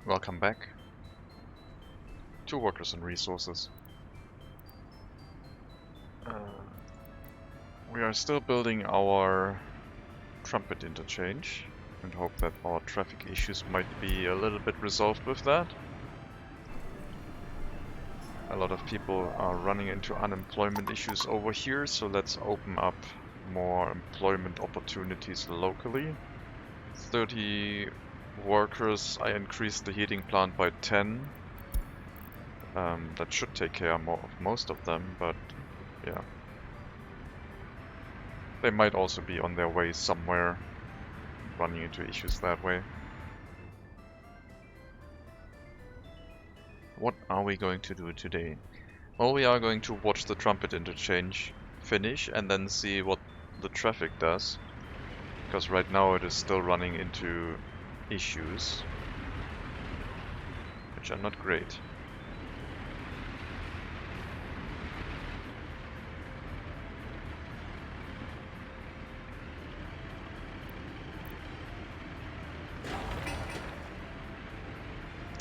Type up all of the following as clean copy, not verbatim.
Welcome back to Workers and Resources. We are still building our trumpet interchange and hope that our traffic issues might be a little bit resolved with that. A lot of people are running into unemployment issues over here, so let's open up more employment opportunities locally. 30 workers, I increased the heating plant by 10. That should take care of most of them, but yeah. They might also be on their way somewhere, running into issues that way. What are we going to do today? Well, we are going to watch the trumpet interchange finish and then see what the traffic does. Because right now it is still running into issues, which are not great.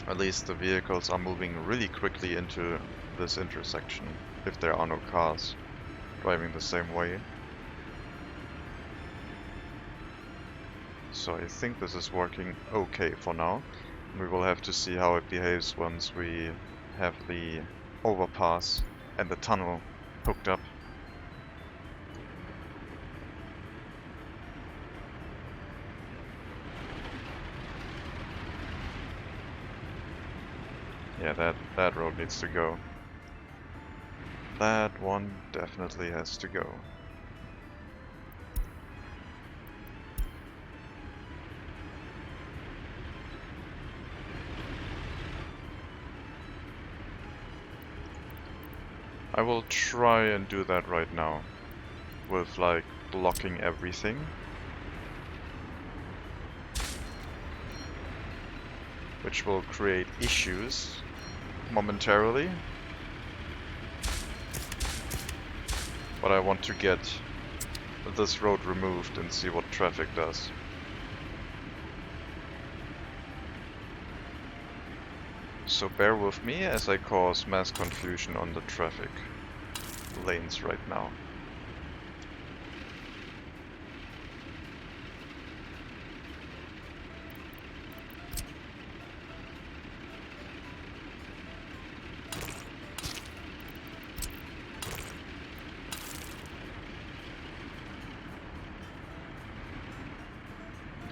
At least the vehicles are moving really quickly into this intersection, if there are no cars driving the same way. So I think this is working okay for now. We will have to see how it behaves once we have the overpass and the tunnel hooked up. Yeah, that road needs to go. That one definitely has to go. I will try and do that right now, with like blocking everything. Which will create issues momentarily. But I want to get this road removed and see what traffic does. So bear with me as I cause mass confusion on the traffic lanes right now.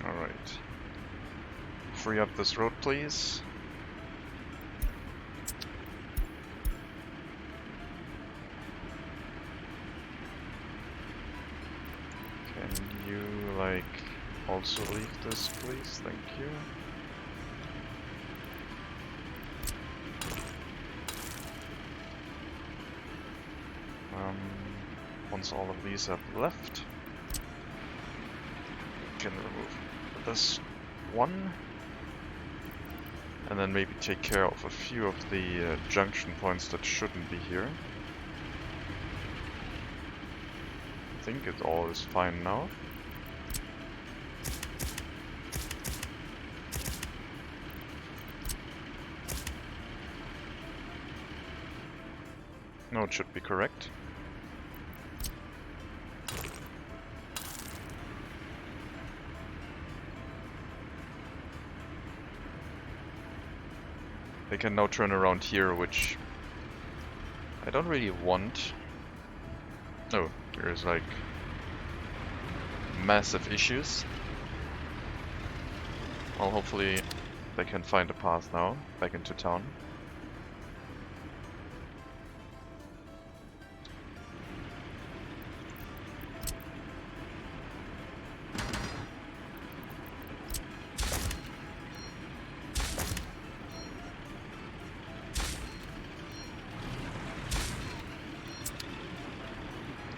Alright. Free up this road, please. Also leave this, please. Thank you. Once all of these have left, we can remove this one, and then maybe take care of a few of the junction points that shouldn't be here. I think it all is fine now. No, it should be correct. They can now turn around here, which I don't really want. Oh, there's like massive issues. Well, hopefully they can find a path now back into town.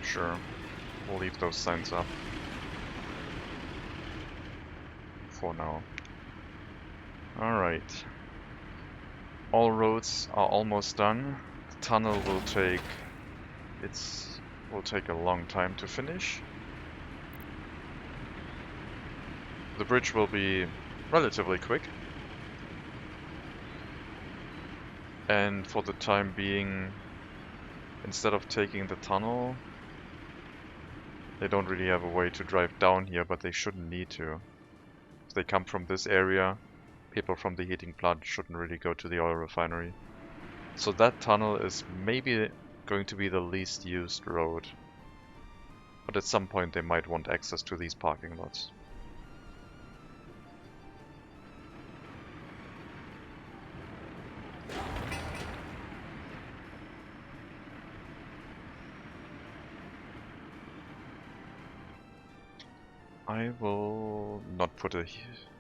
Sure, we'll leave those signs up for now. Alright. All roads are almost done. The tunnel will take a long time to finish. The bridge will be relatively quick. And for the time being, instead of taking the tunnel, they don't really have a way to drive down here, but they shouldn't need to. If they come from this area, people from the heating plant shouldn't really go to the oil refinery. So that tunnel is maybe going to be the least used road. But at some point they might want access to these parking lots. I will not put a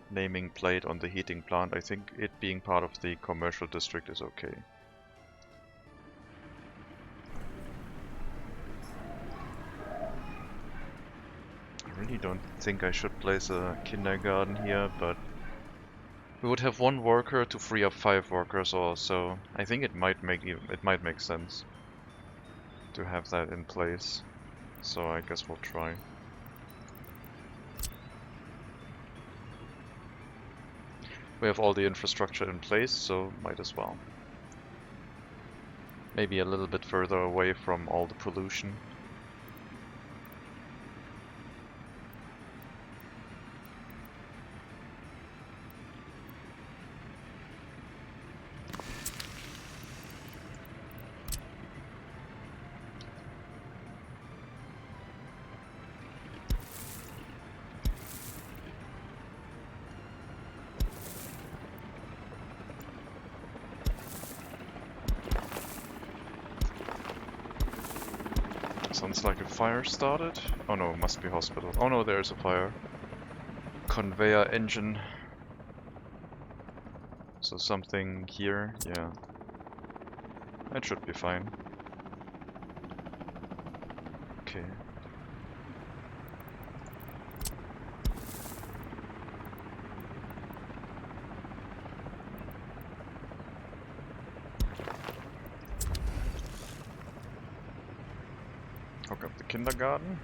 naming plate on the heating plant. I think it being part of the commercial district is okay. I really don't think I should place a kindergarten here, but we would have one worker to free up 5 workers or so. I think it might make sense to have that in place. So I guess we'll try. We have all the infrastructure in place, so might as well. Maybe a little bit further away from all the pollution. Sounds like a fire started. Oh no, must be hospital. Oh no, there's a fire. Conveyor engine. So something here, yeah. That should be fine. Okay. Hook up the kindergarten.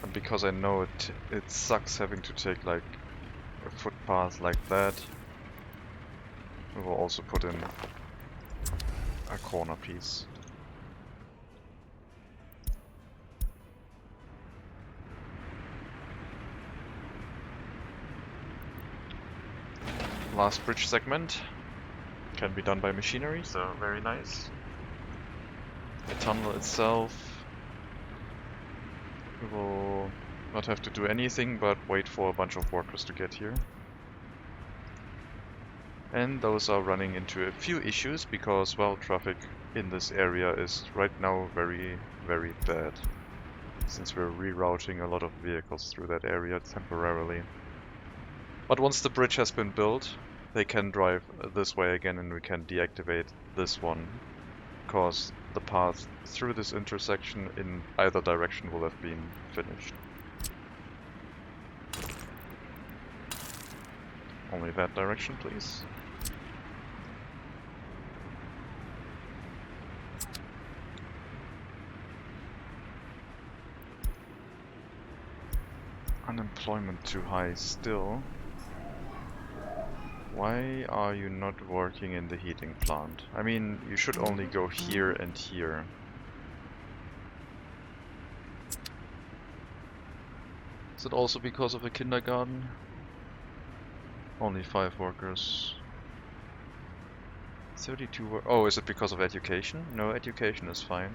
And because I know it sucks having to take like a footpath like that, we will also put in a corner piece. Last bridge segment can be done by machinery, so very nice. The tunnel itself, we will not have to do anything but wait for a bunch of workers to get here. And those are running into a few issues because, well, traffic in this area is right now very, very bad. Since we're rerouting a lot of vehicles through that area temporarily. But once the bridge has been built, they can drive this way again and we can deactivate this one. Because the path through this intersection in either direction will have been finished. Only that direction, please. Unemployment too high still. Why are you not working in the heating plant? I mean, you should only go here and here. Is it also because of the kindergarten? Only 5 workers. 32 oh, is it because of education? No, education is fine.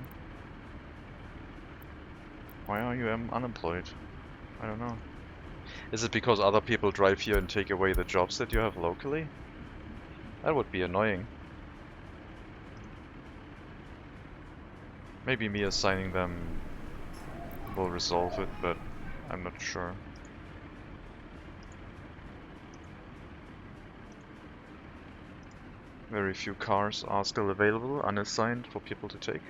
Why are you unemployed? I don't know. Is it because other people drive here and take away the jobs that you have locally? That would be annoying. Maybe me assigning them will resolve it, but I'm not sure. Very few cars are still available, unassigned, for people to take.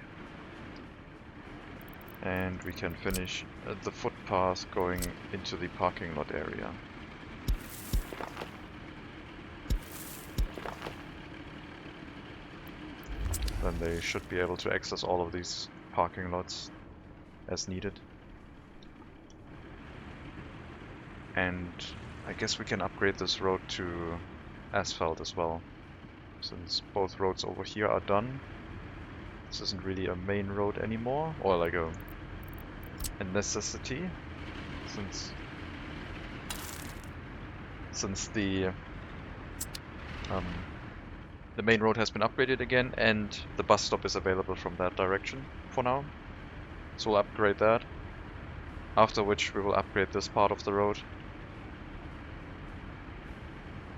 And we can finish the footpath going into the parking lot area. Then they should be able to access all of these parking lots as needed. And I guess we can upgrade this road to asphalt as well. Since both roads over here are done, this isn't really a main road anymore, or like a necessity, since the main road has been upgraded again, and the bus stop is available from that direction for now. So we'll upgrade that, after which we will upgrade this part of the road.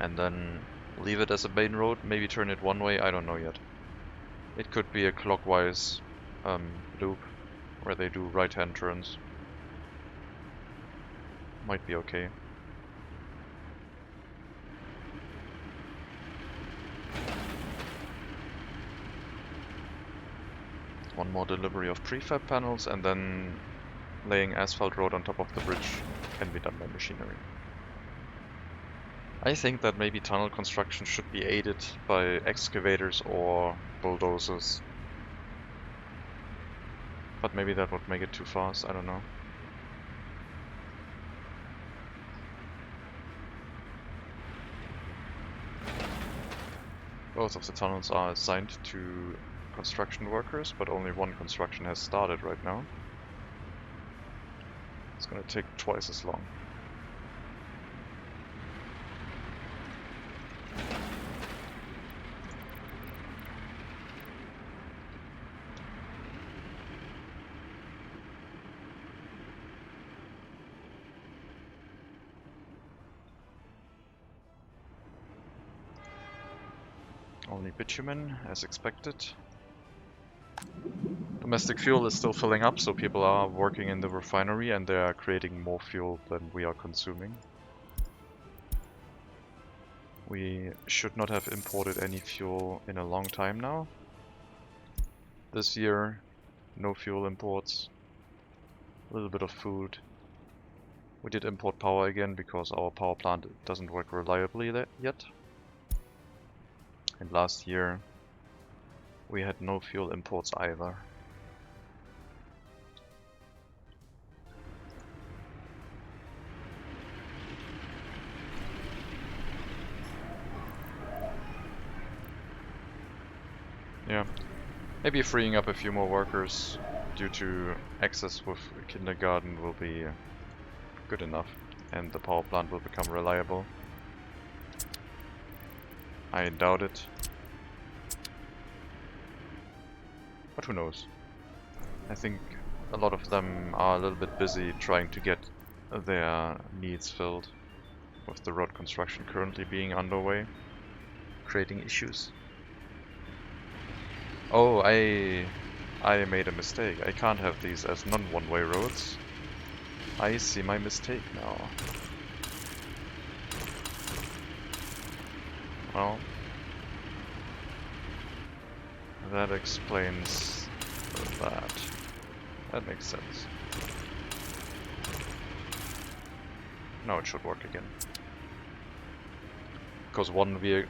And then leave it as a main road, maybe turn it one way, I don't know yet. It could be a clockwise loop, where they do right-hand turns. Might be okay. One more delivery of prefab panels, and then laying asphalt road on top of the bridge can be done by machinery. I think that maybe tunnel construction should be aided by excavators or bulldozers. But maybe that would make it too fast, I don't know. Both of the tunnels are assigned to construction workers, but only one construction has started right now. It's gonna take twice as long. Only bitumen, as expected. Domestic fuel is still filling up, so people are working in the refinery and they are creating more fuel than we are consuming. We should not have imported any fuel in a long time now. This year, no fuel imports. A little bit of food. We did import power again because our power plant doesn't work reliably yet. And last year, we had no fuel imports either. Yeah, maybe freeing up a few more workers due to access with kindergarten will be good enough, and the power plant will become reliable. I doubt it, but who knows. I think a lot of them are a little bit busy trying to get their needs filled, with the road construction currently being underway, creating issues. Oh, I made a mistake. I can't have these as non-one-way roads. I see my mistake now. Well, that explains that. That makes sense. Now it should work again. Because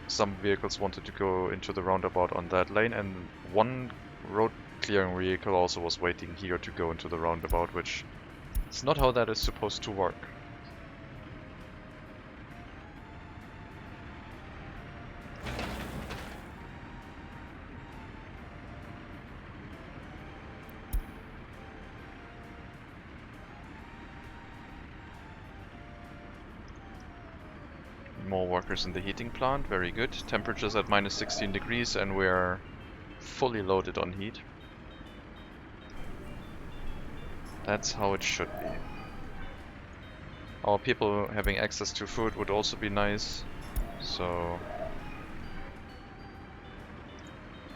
some vehicles wanted to go into the roundabout on that lane, and one road clearing vehicle also was waiting here to go into the roundabout, which is not how that is supposed to work. More workers in the heating plant, very good. Temperatures at minus 16 degrees and we're fully loaded on heat. That's how it should be. Our people having access to food would also be nice. So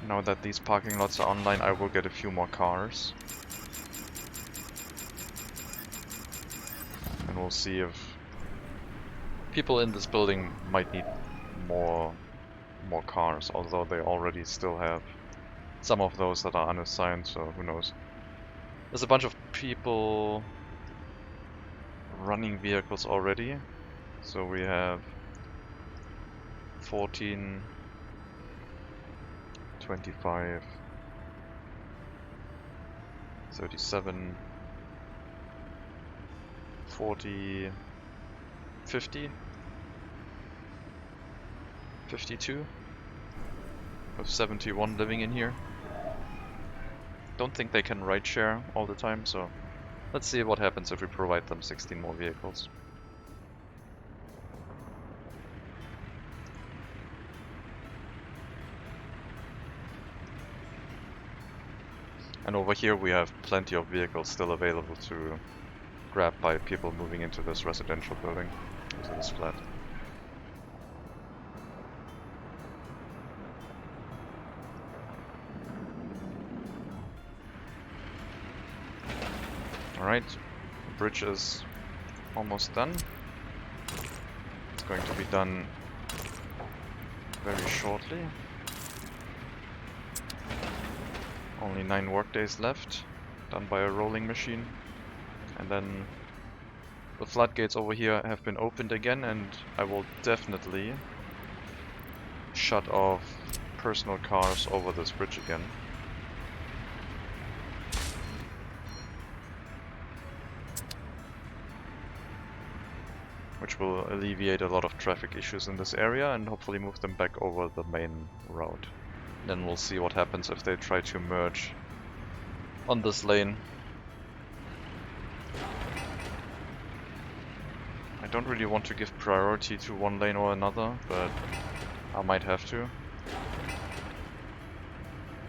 now that these parking lots are online, I will get a few more cars. And we'll see if people in this building might need more cars, although they already still have some of those that are unassigned, so who knows. There's a bunch of people running vehicles already. So we have 14, 25, 37, 40, 50, 52, with 71 living in here. Don't think they can ride share all the time, so let's see what happens if we provide them 16 more vehicles. And over here we have plenty of vehicles still available to grab by people moving into this residential building, into this flat. Alright, the bridge is almost done. It's going to be done very shortly. Only 9 workdays left, done by a rolling machine. And then the floodgates over here have been opened again, and I will definitely shut off personal cars over this bridge again. Which will alleviate a lot of traffic issues in this area and hopefully move them back over the main road. Then we'll see what happens if they try to merge on this lane. I don't really want to give priority to one lane or another, but I might have to.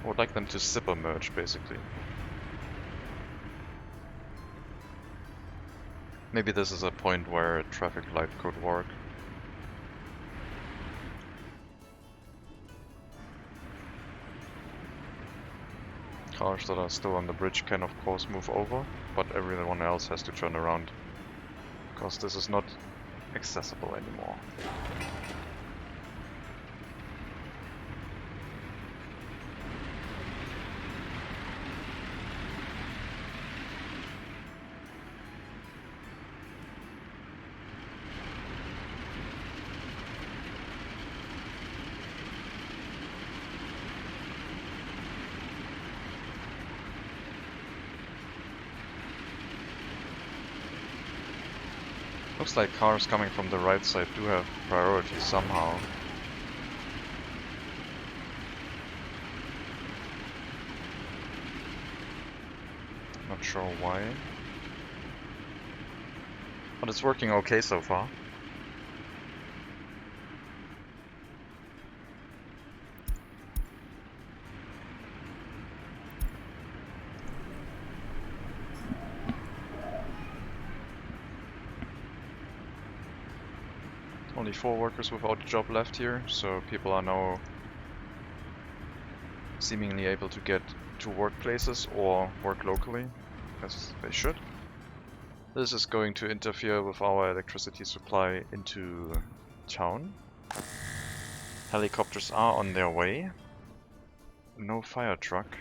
I would like them to zipper merge, basically. Maybe this is a point where a traffic light could work. Cars that are still on the bridge can of course move over, but everyone else has to turn around, because this is not accessible anymore. Looks like cars coming from the right side do have priority somehow. Not sure why. But it's working okay so far. Only 4 workers without a job left here, so people are now seemingly able to get to workplaces or work locally, as they should. This is going to interfere with our electricity supply into town. Helicopters are on their way. No fire truck.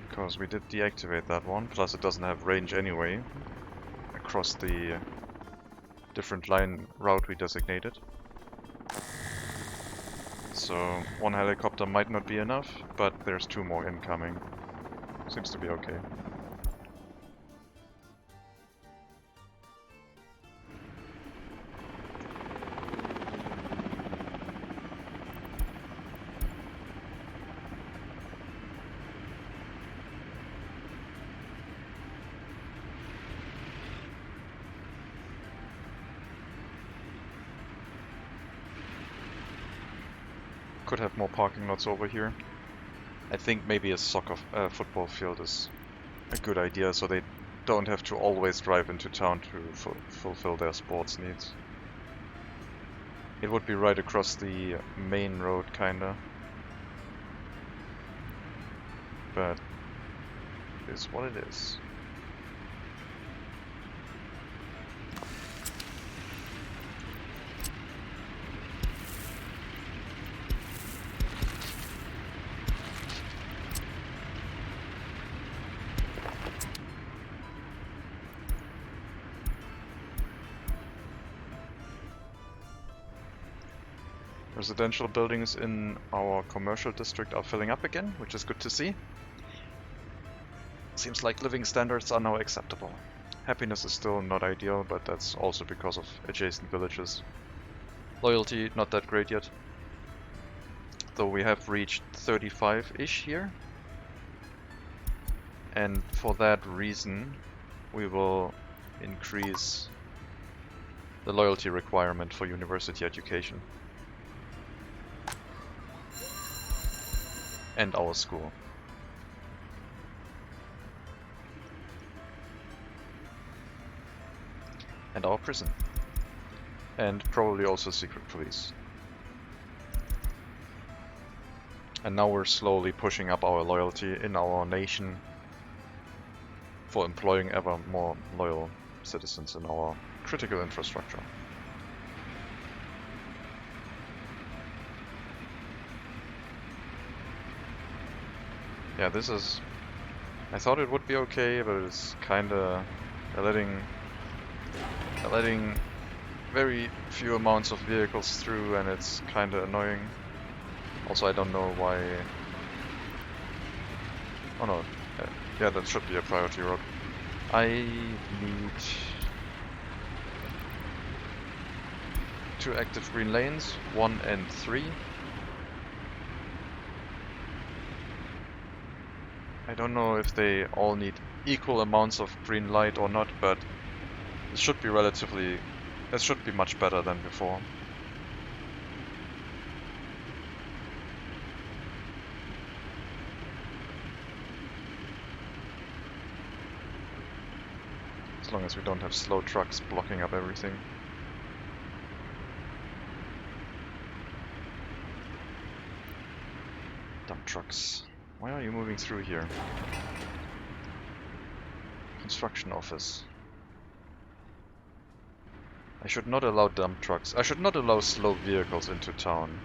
Because we did deactivate that one, plus it doesn't have range anyway across the different line route we designated. So 1 helicopter might not be enough, but there's 2 more incoming. Seems to be okay. Could have more parking lots over here. I think maybe a football field is a good idea, so they don't have to always drive into town to fulfill their sports needs. It would be right across the main road, kinda. But it is what it is. Residential buildings in our commercial district are filling up again, which is good to see. Seems like living standards are now acceptable. Happiness is still not ideal, but that's also because of adjacent villages. Loyalty, not that great yet. Though we have reached 35-ish here. And for that reason, we will increase the loyalty requirement for university education. And our school. And our prison. And probably also secret police. And now we're slowly pushing up our loyalty in our nation for employing ever more loyal citizens in our critical infrastructure. Yeah, this is... I thought it would be okay, but it's kinda... They're letting very few amounts of vehicles through, and it's kinda annoying. Also, I don't know why... Oh no, yeah, that should be a priority road. I need 2 active green lanes, 1 and 3. I don't know if they all need equal amounts of green light or not, but this should be this should be much better than before. As long as we don't have slow trucks blocking up everything. Dump trucks. Why are you moving through here? Construction office. I should not allow dump trucks. I should not allow slow vehicles into town.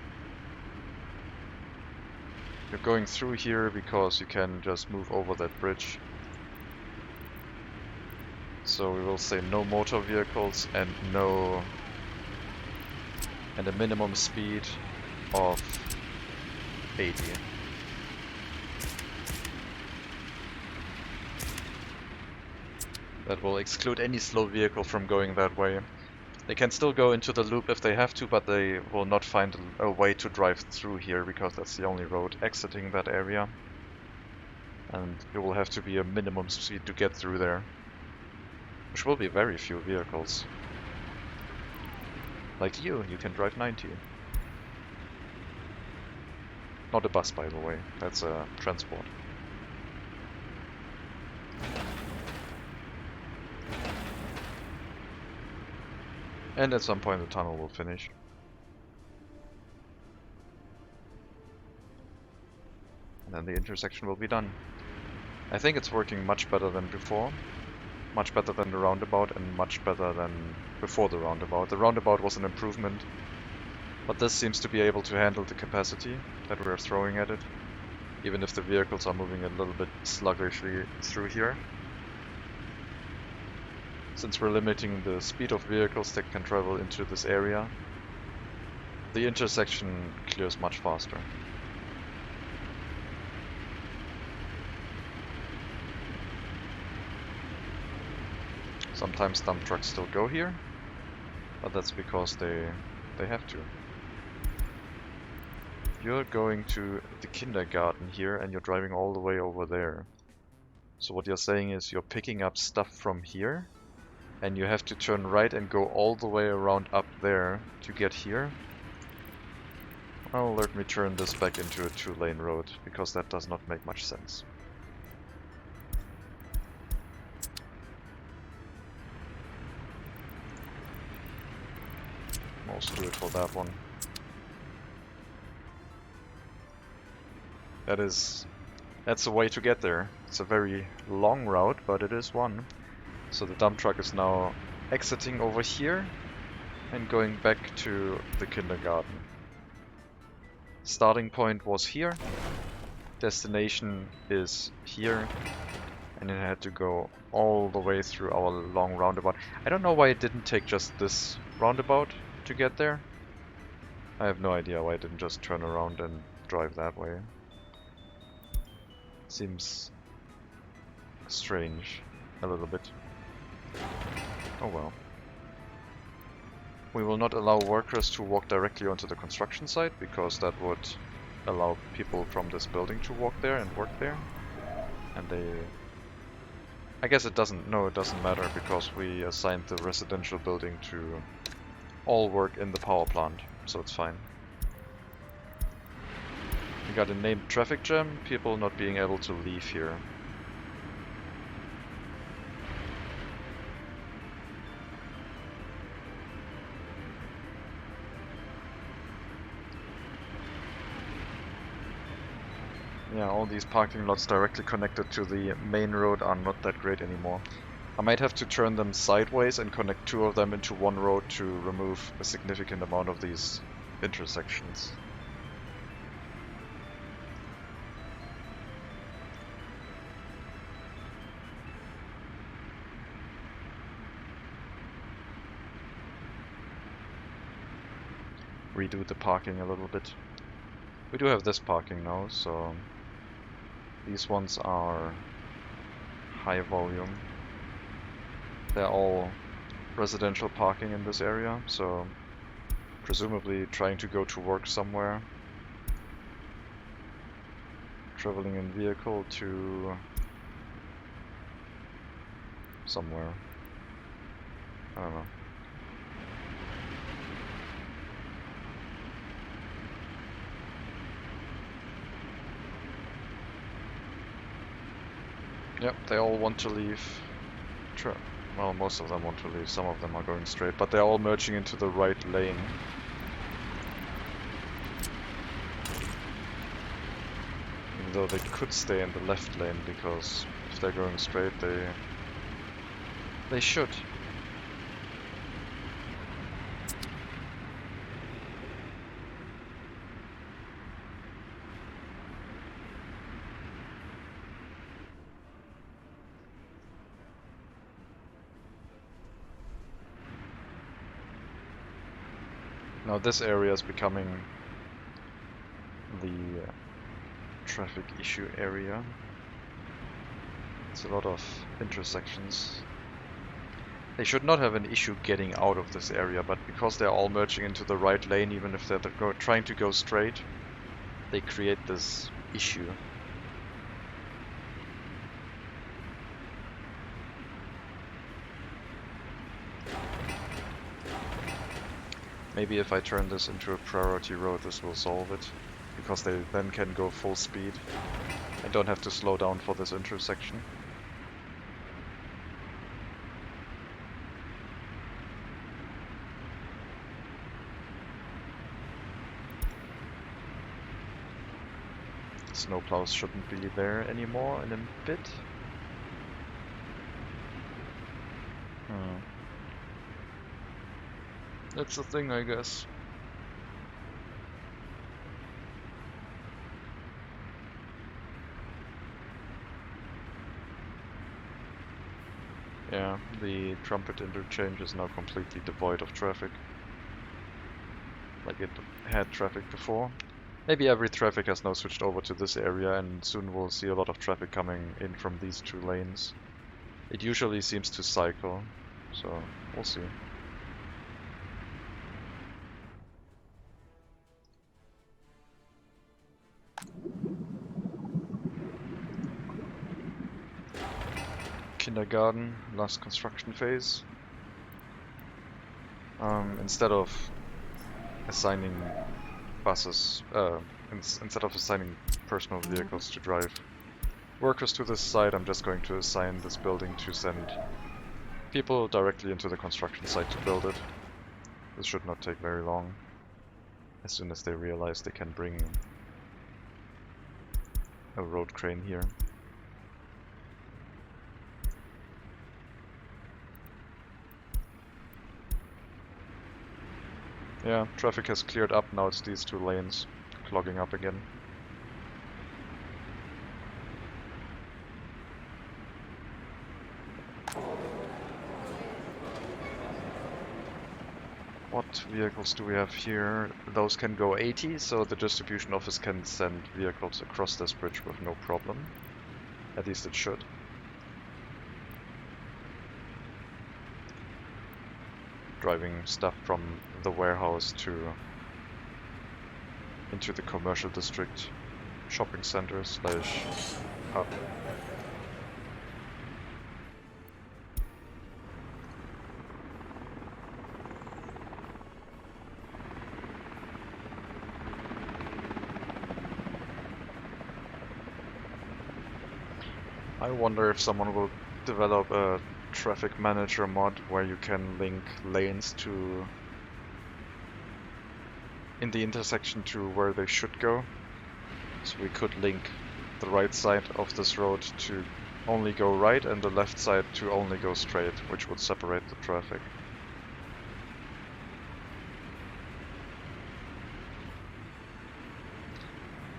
You're going through here because you can just move over that bridge. So we will say no motor vehicles and a minimum speed of 80. That will exclude any slow vehicle from going that way. They can still go into the loop if they have to, but they will not find a way to drive through here because that's the only road exiting that area. And it will have to be a minimum speed to get through there. Which will be very few vehicles. Like you can drive 90. Not a bus, by the way, that's a transport. And at some point the tunnel will finish. And then the intersection will be done. I think it's working much better than before. Much better than the roundabout and much better than before the roundabout. The roundabout was an improvement, but this seems to be able to handle the capacity that we're throwing at it, even if the vehicles are moving a little bit sluggishly through here. Since we're limiting the speed of vehicles that can travel into this area, the intersection clears much faster. Sometimes dump trucks still go here, but that's because they have to. You're going to the kindergarten here and you're driving all the way over there. So what you're saying is you're picking up stuff from here and you have to turn right and go all the way around up there to get here. Well, let me turn this back into a 2-lane road, because that does not make much sense. Also do it for that one. That's a way to get there. It's a very long route, but it is one. So the dump truck is now exiting over here and going back to the kindergarten. Starting point was here, destination is here, and it had to go all the way through our long roundabout. I don't know why it didn't take just this roundabout to get there. I have no idea why it didn't just turn around and drive that way. Seems strange, a little bit. Oh well. We will not allow workers to walk directly onto the construction site, because that would allow people from this building to walk there and work there. And they... I guess it doesn't matter, because we assigned the residential building to all work in the power plant, so it's fine. We got a named traffic jam, people not being able to leave here. Yeah, all these parking lots directly connected to the main road are not that great anymore. I might have to turn them sideways and connect 2 of them into one road to remove a significant amount of these intersections. Redo the parking a little bit. We do have this parking now, so these ones are high volume. They're all residential parking in this area, so presumably trying to go to work somewhere. Traveling in vehicle to somewhere. I don't know. Yep, they all want to leave. Well, most of them want to leave, some of them are going straight, but they're all merging into the right lane. Even though they could stay in the left lane, because if they're going straight, they should. Now this area is becoming the traffic issue area. It's a lot of intersections. They should not have an issue getting out of this area, but because they're all merging into the right lane, even if they're trying to go straight, they create this issue. Maybe if I turn this into a priority road, this will solve it, because they then can go full speed. I don't have to slow down for this intersection. Snowplows shouldn't be there anymore in a bit. That's the thing, I guess. Yeah, the trumpet interchange is now completely devoid of traffic. Like it had traffic before. Maybe every traffic has now switched over to this area, and soon we'll see a lot of traffic coming in from these 2 lanes. It usually seems to cycle, so we'll see. Kindergarten, last construction phase. Instead of assigning buses, instead of assigning personal vehicles to drive workers to this site, I'm just going to assign this building to send people directly into the construction site to build it. This should not take very long, as soon as they realize they can bring a road crane here. Yeah, traffic has cleared up, now it's these 2 lanes clogging up again. What vehicles do we have here? Those can go 80, so the distribution office can send vehicles across this bridge with no problem. At least it should. driving stuff from the warehouse into the commercial district, shopping center slash hub. I wonder if someone will develop a traffic manager mod where you can link lanes to in the intersection to where they should go. So we could link the right side of this road to only go right and the left side to only go straight, which would separate the traffic.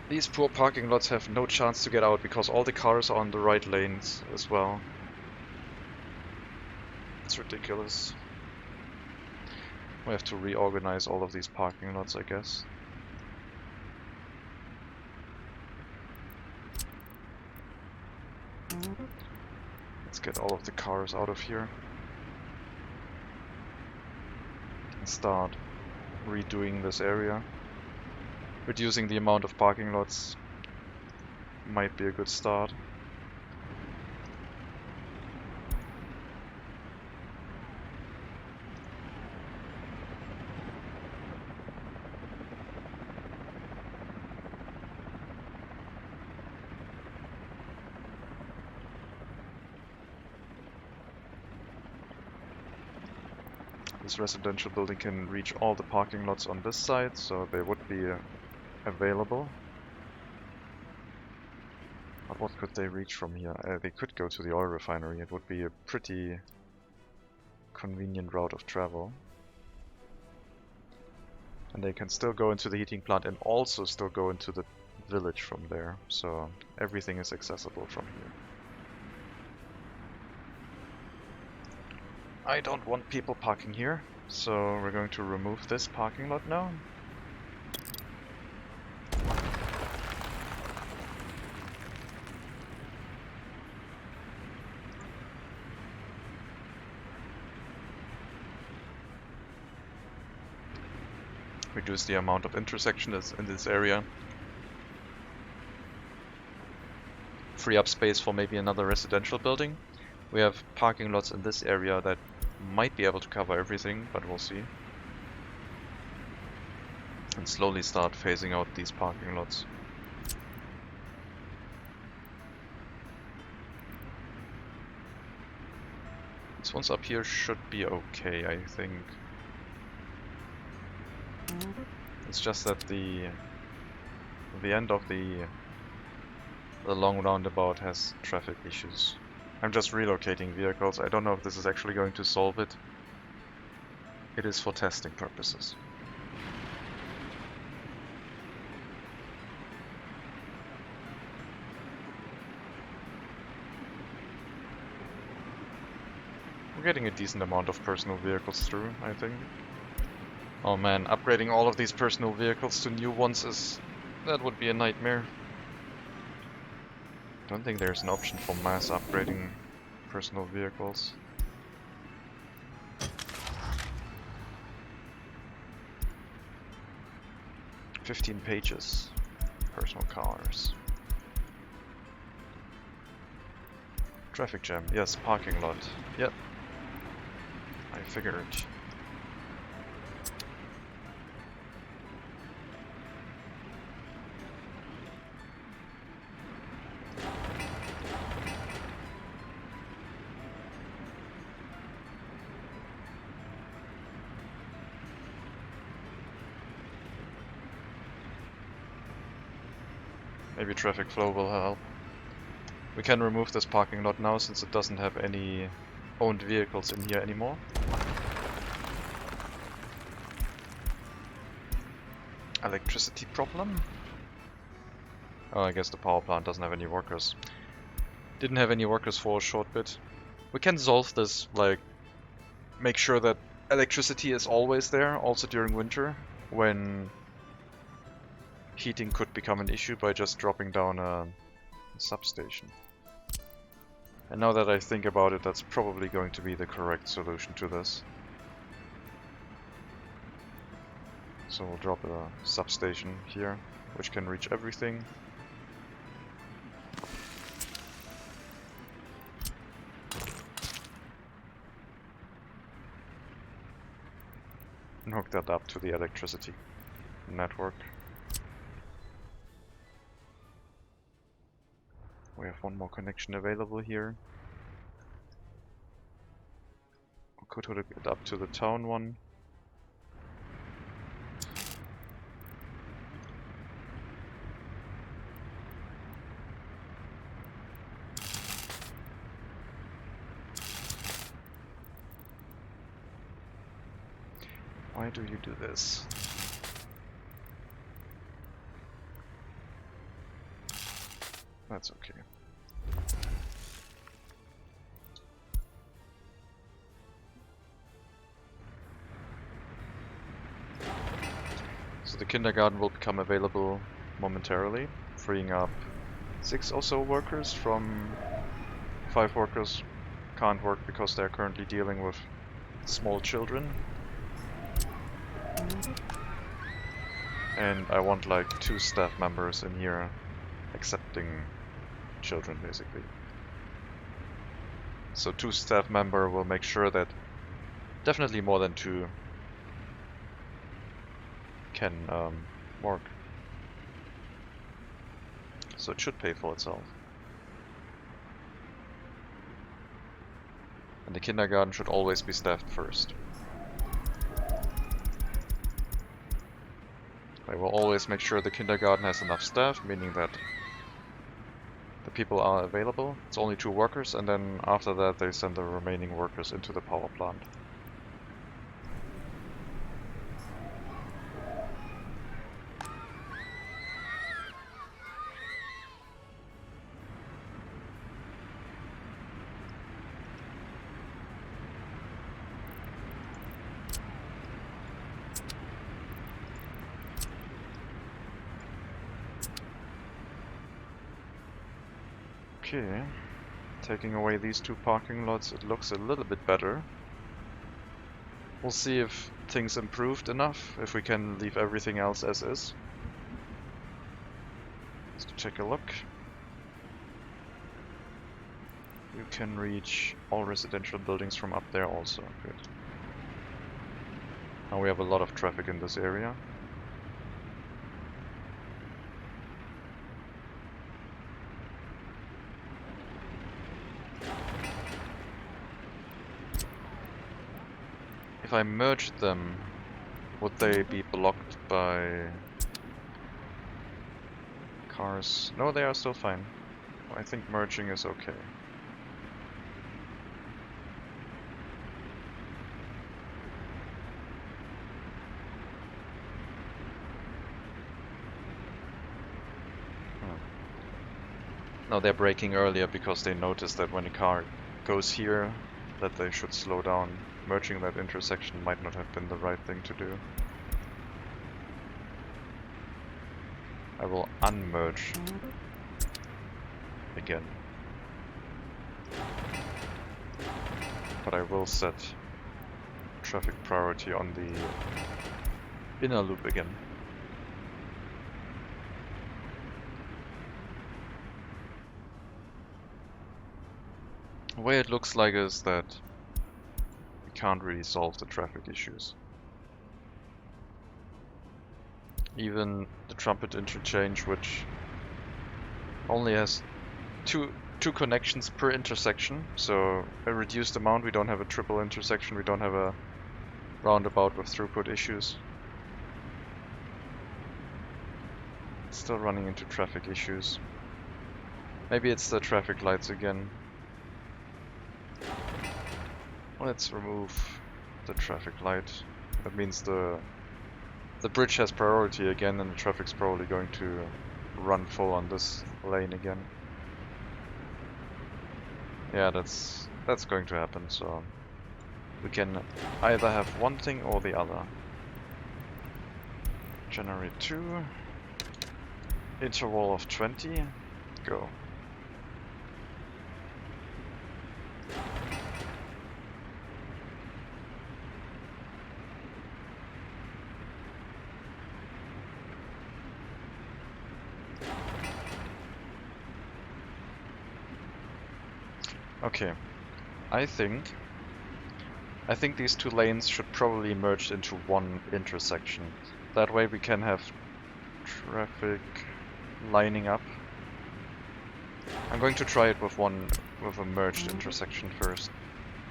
These poor parking lots have no chance to get out because all the cars are on the right lanes as well. It's ridiculous. We have to reorganize all of these parking lots, I guess. Let's get all of the cars out of here and start redoing this area. Reducing the amount of parking lots might be a good start. This residential building can reach all the parking lots on this side, so they would be available. But what could they reach from here? They could go to the oil refinery. It would be a pretty convenient route of travel. And they can still go into the heating plant and also still go into the village from there. So everything is accessible from here. I don't want people parking here, so we're going to remove this parking lot now. Reduce the amount of intersections in this area. Free up space for maybe another residential building. We have parking lots in this area that might be able to cover everything, but we'll see. And slowly start phasing out these parking lots. This one's up here should be okay, I think. It's just that the end of the long roundabout has traffic issues. I'm just relocating vehicles. I don't know if this is actually going to solve it. It is for testing purposes. We're getting a decent amount of personal vehicles through, I think. Oh man, upgrading all of these personal vehicles to new ones that would be a nightmare. Don't think there's an option for mass upgrading personal vehicles. "15 pages. Personal cars. Traffic jam. Yes, parking lot. Yep. I figured. Maybe traffic flow will help. We can remove this parking lot now since it doesn't have any owned vehicles in here anymore. Electricity problem? Oh, I guess the power plant doesn't have any workers. Didn't have any workers for a short bit. We can solve this, like, make sure that electricity is always there, also during winter, when heating could become an issue by just dropping down a substation. And now that I think about it, that's probably going to be the correct solution to this. So we'll drop a substation here, which can reach everything. And hook that up to the electricity network. We have one more connection available here. We could hook it up to the town one. Why do you do this? That's okay. So the kindergarten will become available momentarily, freeing up 6 or so workers from 5 workers can't work because they're currently dealing with small children. And I want like 2 staff members in here accepting children, basically. So 2 staff member will make sure that definitely more than 2 can work. So it should pay for itself. And the kindergarten should always be staffed first. I will always make sure the kindergarten has enough staff, meaning that the people are available. It's only 2 workers, and then after that they send the remaining workers into the power plant. Okay, taking away these 2 parking lots, it looks a little bit better. We'll see if things improved enough, if we can leave everything else as is. Let's take a look. You can reach all residential buildings from up there also, good. Now we have a lot of traffic in this area. If I merged them, would they be blocked by cars? No, they are still fine. I think merging is okay. No, they're braking earlier because they noticed that when a car goes here, that they should slow down. Merging that intersection might not have been the right thing to do. I will unmerge again. But I will set traffic priority on the inner loop again. The way it looks like is that can't really solve the traffic issues. Even the trumpet interchange, which only has two connections per intersection, so a reduced amount. We don't have a triple intersection, we don't have a roundabout with throughput issues. Still running into traffic issues. Maybe it's the traffic lights again. Let's remove the traffic light. That means the bridge has priority again, and the traffic's probably going to run full on this lane again. Yeah, that's going to happen, so we can either have one thing or the other. Generate 2. Interval of 20. Go. Okay, I think these two lanes should probably merge into one intersection. That way we can have traffic lining up. I'm going to try it with a merged intersection first.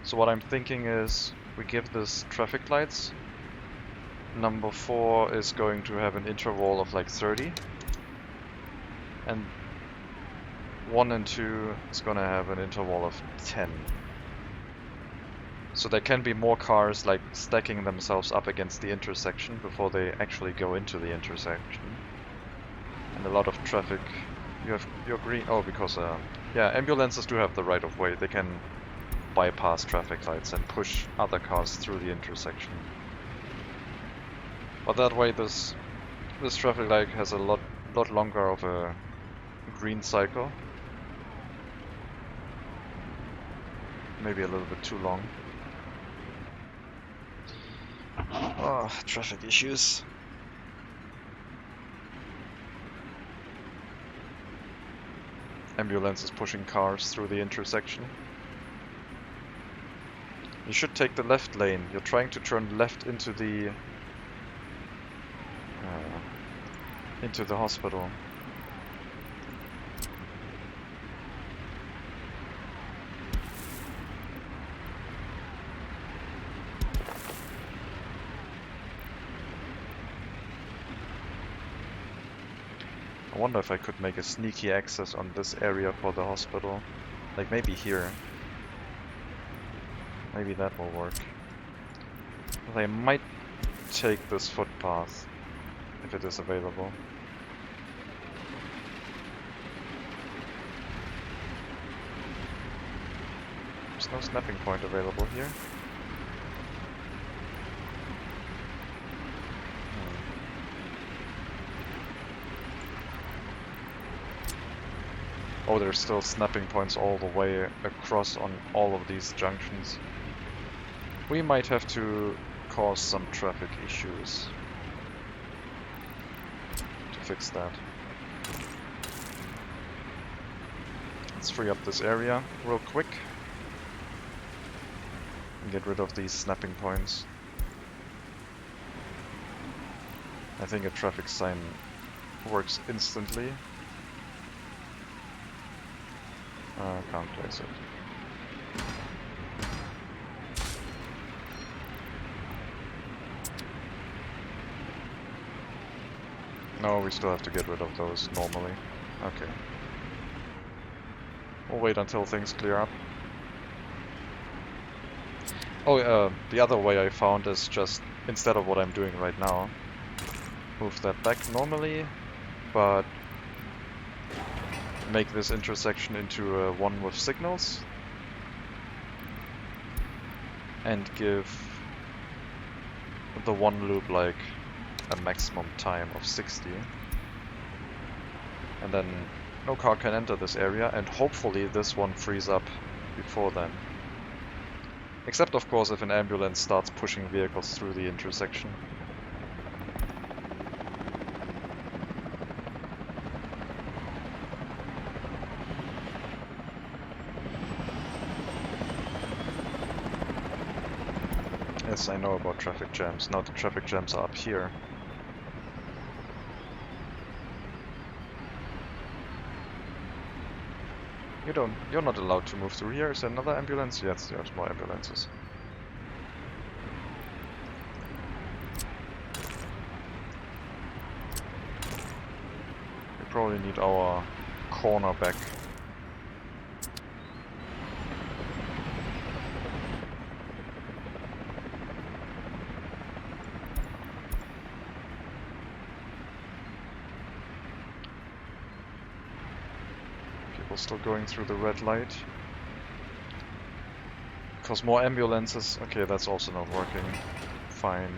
So what I'm thinking is we give this traffic lights. Number 4 is going to have an interval of like 30. And 1 and 2 is going to have an interval of 10. So there can be more cars like stacking themselves up against the intersection before they actually go into the intersection. And a lot of traffic. You have your green. Oh, because yeah, ambulances do have the right of way. They can bypass traffic lights and push other cars through the intersection. But that way, this traffic light has a lot longer of a green cycle. Maybe a little bit too long. Oh, traffic issues. Ambulance is pushing cars through the intersection. You should take the left lane. You're trying to turn left into the hospital. I wonder if I could make a sneaky access on this area for the hospital. Like maybe here. Maybe that will work. But I might take this footpath if it is available. There's no snapping point available here. Oh, there's still snapping points all the way across on all of these junctions. We might have to cause some traffic issues to fix that. Let's free up this area real quick and get rid of these snapping points. I think a traffic sign works instantly. Can't place it. No, we still have to get rid of those normally. Okay. We'll wait until things clear up. Oh, the other way I found is just, instead of what I'm doing right now, move that back normally, but make this intersection into one with signals and give the one loop like a maximum time of 60, and then no car can enter this area, and hopefully this one frees up before then. Except of course if an ambulance starts pushing vehicles through the intersection. Yes, I know about traffic jams. Now the traffic jams are up here. You're not allowed to move through here. Is there another ambulance? Yes, there's more ambulances. We probably need our corner back. Still going through the red light. Because more ambulances. Okay, that's also not working. Fine.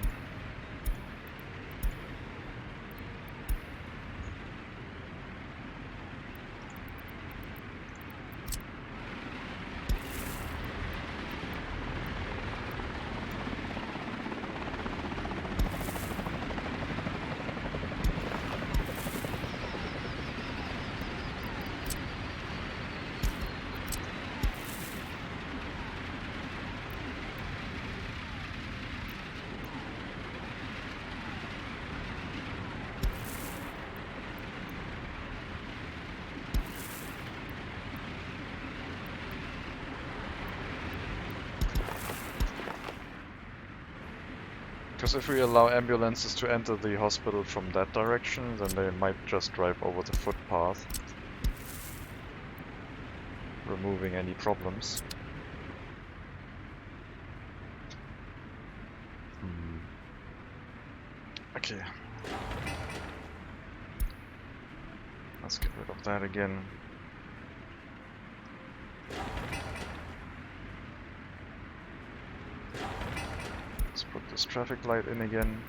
Because if we allow ambulances to enter the hospital from that direction, then they might just drive over the footpath, removing any problems. Okay. Let's get rid of that again. Let's put this traffic light in again.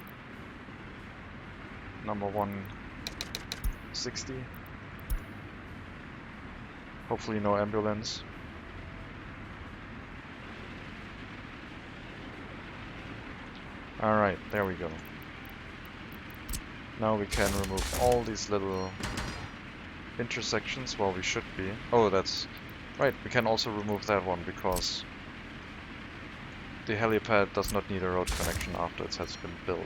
Number 160. Hopefully no ambulance. Alright, there we go. Now we can remove all these little intersections. Well, we should be. Oh, that's right, we can also remove that one because the helipad does not need a road connection after it has been built.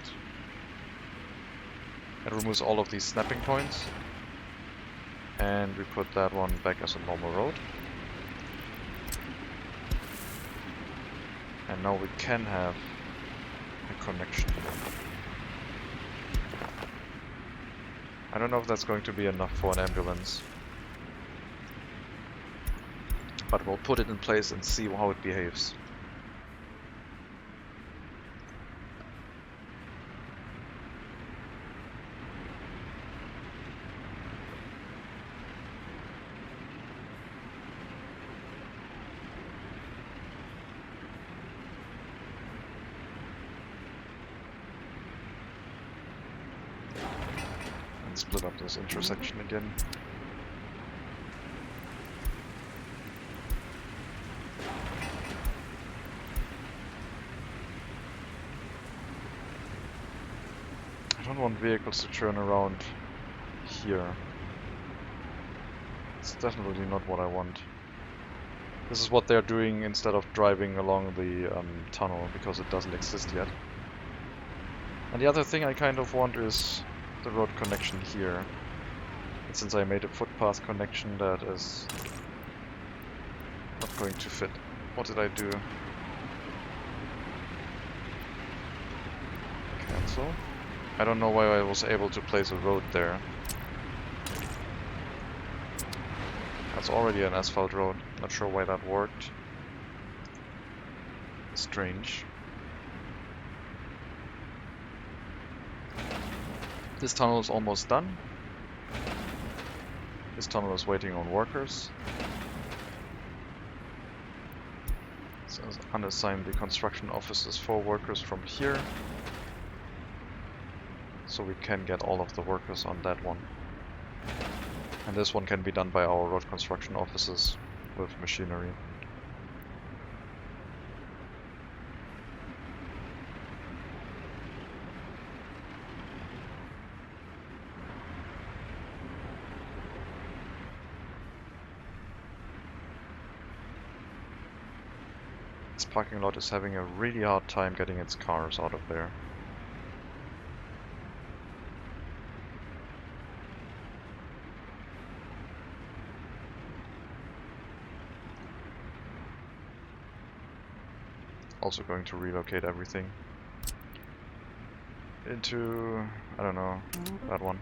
It removes all of these snapping points. And we put that one back as a normal road. And now we can have a connection. I don't know if that's going to be enough for an ambulance. But we'll put it in place and see how it behaves. Split up this intersection again. I don't want vehicles to turn around here. It's definitely not what I want. This is what they're doing instead of driving along the tunnel, because it doesn't exist yet. And the other thing I kind of want is the road connection here. And since I made a footpath connection, that is not going to fit. What did I do? Cancel. I don't know why I was able to place a road there. That's already an asphalt road. Not sure why that worked. Strange. This tunnel is almost done. This tunnel is waiting on workers. So unassign the construction offices for workers from here. So we can get all of the workers on that one. And this one can be done by our road construction offices with machinery. This parking lot is having a really hard time getting its cars out of there. Also going to relocate everything into, I don't know, that one.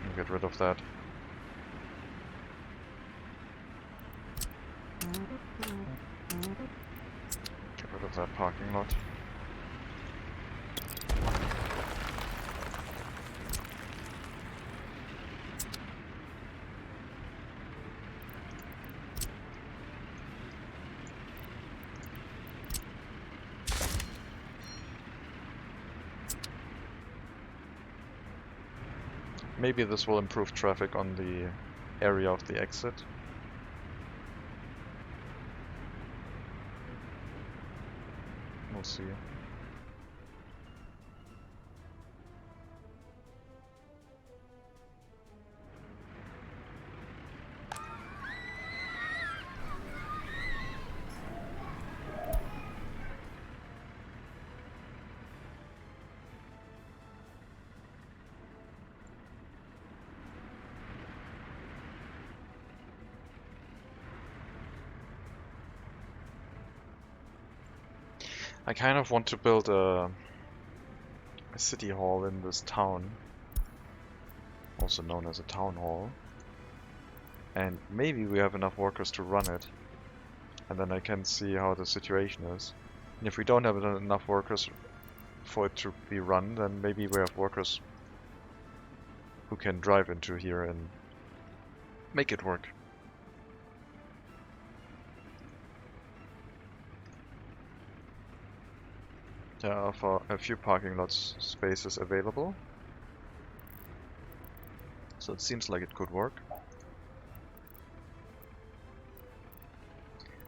And get rid of that. Get rid of that parking lot. Maybe this will improve traffic on the area of the exit. We'll see. I kind of want to build a city hall in this town, also known as a town hall, and maybe we have enough workers to run it, and then I can see how the situation is. And if we don't have enough workers for it to be run, then maybe we have workers who can drive into here and make it work. There are a few parking lots spaces available, so it seems like it could work.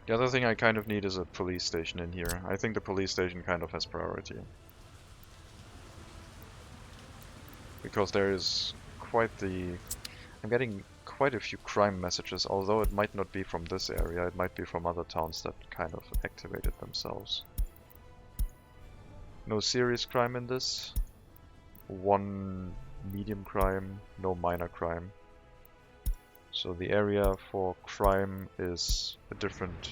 The other thing I kind of need is a police station in here. I think the police station kind of has priority, because there is quite the... I'm getting quite a few crime messages, although it might not be from this area, it might be from other towns that kind of activated themselves. No serious crime in this, one medium crime, no minor crime. So the area for crime is a different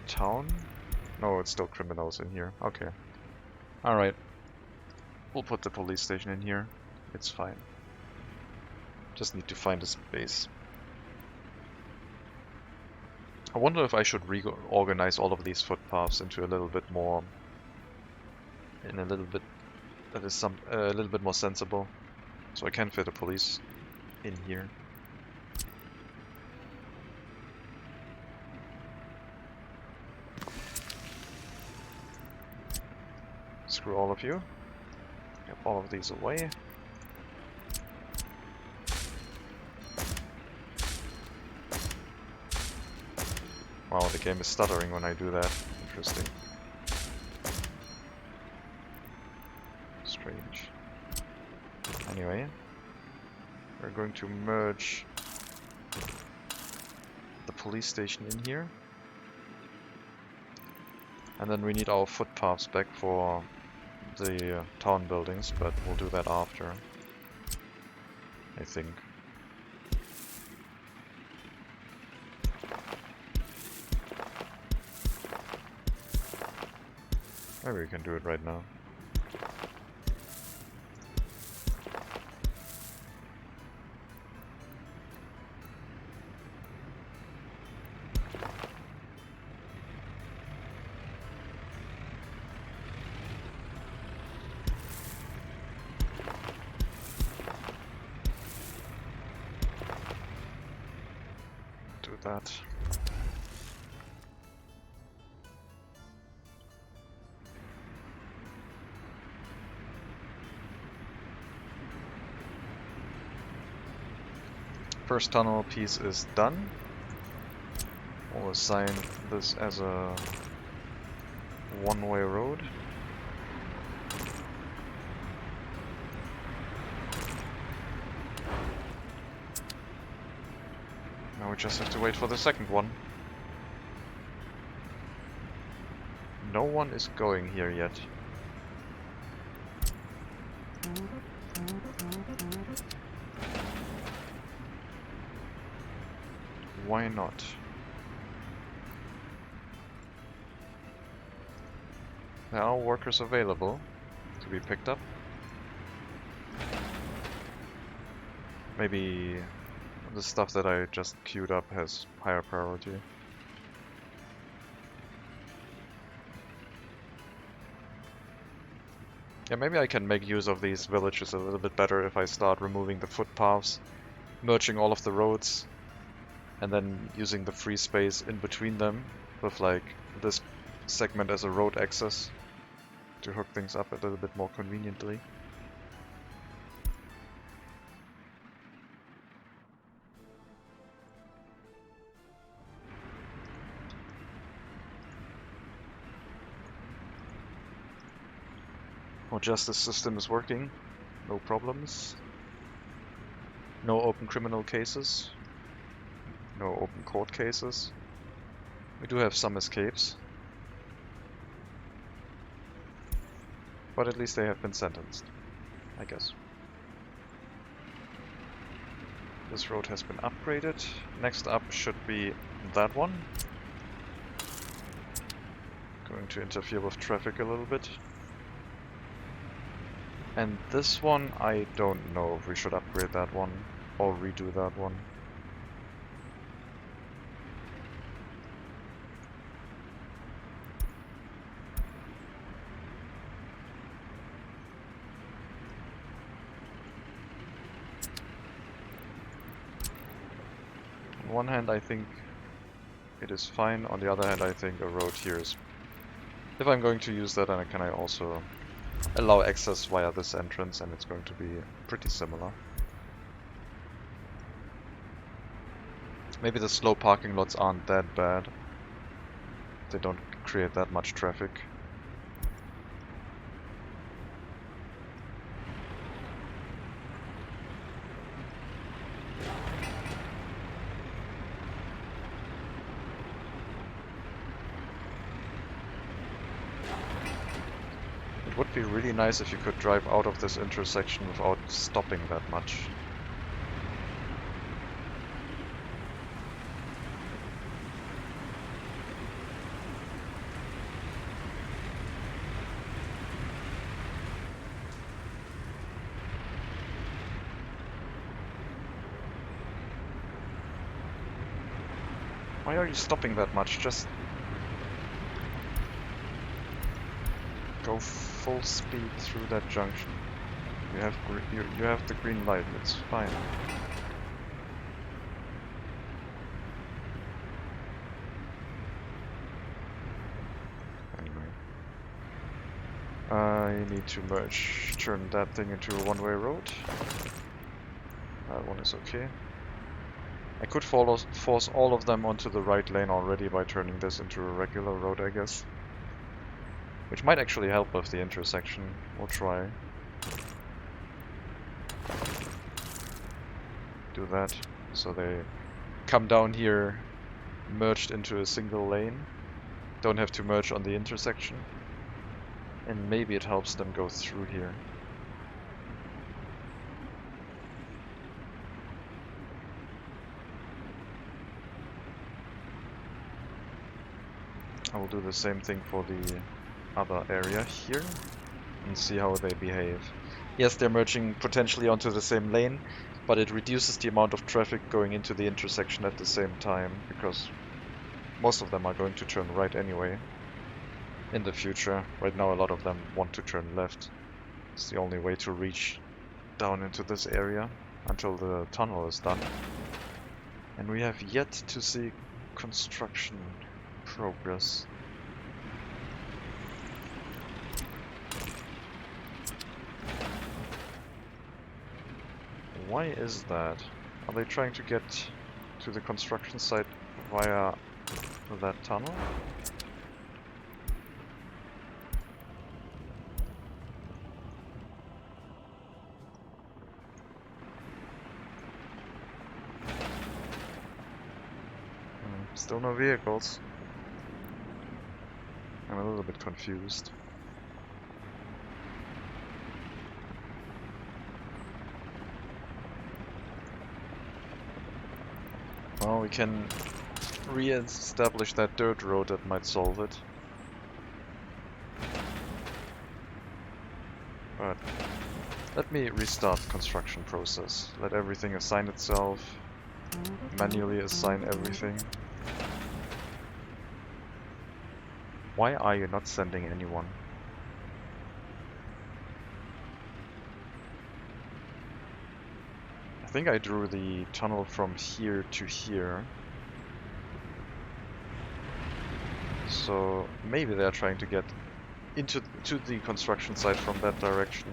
town? No, it's still criminals in here. Okay. Alright. We'll put the police station in here. It's fine. Just need to find a space. I wonder if I should reorganize all of these footpaths into a little bit more, a little bit more sensible, so I can fit a police in here. Screw all of you. Get all of these away. Wow, the game is stuttering when I do that. Interesting. Strange. Anyway, we're going to merge the police station in here. And then we need our footpaths back for the town buildings, but we'll do that after, I think. Maybe we can do it right now. Do that. First tunnel piece is done. We'll assign this as a one-way road. Now we just have to wait for the second one. No one is going here yet. Why not? There are workers available to be picked up. Maybe the stuff that I just queued up has higher priority. Yeah, maybe I can make use of these villages a little bit better if I start removing the footpaths, merging all of the roads, and then using the free space in between them with like this segment as a road access to hook things up a little bit more conveniently. Our justice system is working, no problems. No open criminal cases. No open court cases. We do have some escapes. But at least they have been sentenced, I guess. This road has been upgraded. Next up should be that one. Going to interfere with traffic a little bit. And this one, I don't know if we should upgrade that one or redo that one. On one hand, I think it is fine. On the other hand, I think a road here is... If I'm going to use that, then can I also allow access via this entrance, and it's going to be pretty similar. Maybe the slow parking lots aren't that bad. They don't create that much traffic. It would be really nice if you could drive out of this intersection without stopping that much. Why are you stopping that much? Just go full speed through that junction. You have you have the green light. It's fine. Anyway, I need to turn that thing into a one-way road. That one is okay. I could force all of them onto the right lane already by turning this into a regular road, I guess. Which might actually help with the intersection. We'll try. Do that, so they come down here merged into a single lane. Don't have to merge on the intersection. And maybe it helps them go through here. I will do the same thing for the other area here and see how they behave. Yes, they're merging potentially onto the same lane, but it reduces the amount of traffic going into the intersection at the same time, because most of them are going to turn right anyway in the future. Right now a lot of them want to turn left. It's the only way to reach down into this area until the tunnel is done. And we have yet to see construction progress. Why is that? Are they trying to get to the construction site via that tunnel? Still no vehicles. I'm a little bit confused. Well, we can re-establish that dirt road. That might solve it. But let me restart the construction process. Let everything assign itself. Manually assign everything. Why are you not sending anyone? I think I drew the tunnel from here to here. So maybe they're trying to get to the construction site from that direction.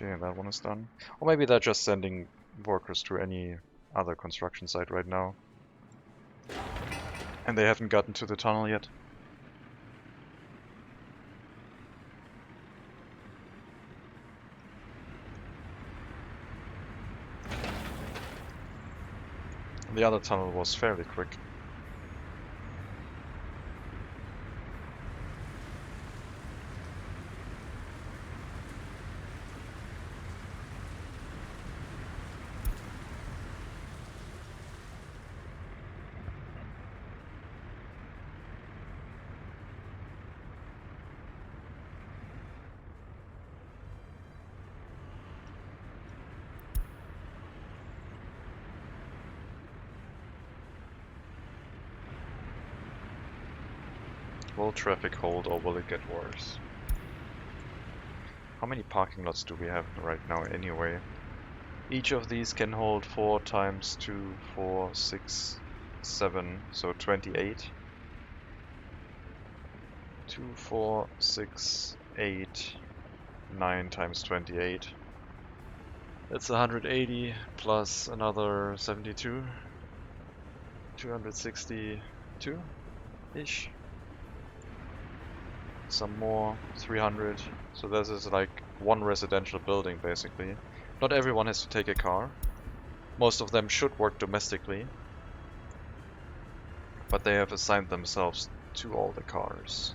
Okay, that one is done. Or maybe they're just sending workers to any other construction site right now. And they haven't gotten to the tunnel yet. The other tunnel was fairly quick. Will traffic hold or will it get worse? How many parking lots do we have right now anyway? Each of these can hold 4 times 2, 4, 6, 7, so 28. 2, 4, 6, 8, 9 times 28. That's 180 plus another 72. 262-ish. Some more, 300. So this is like one residential building basically. Not everyone has to take a car. Most of them should work domestically. But they have assigned themselves to all the cars.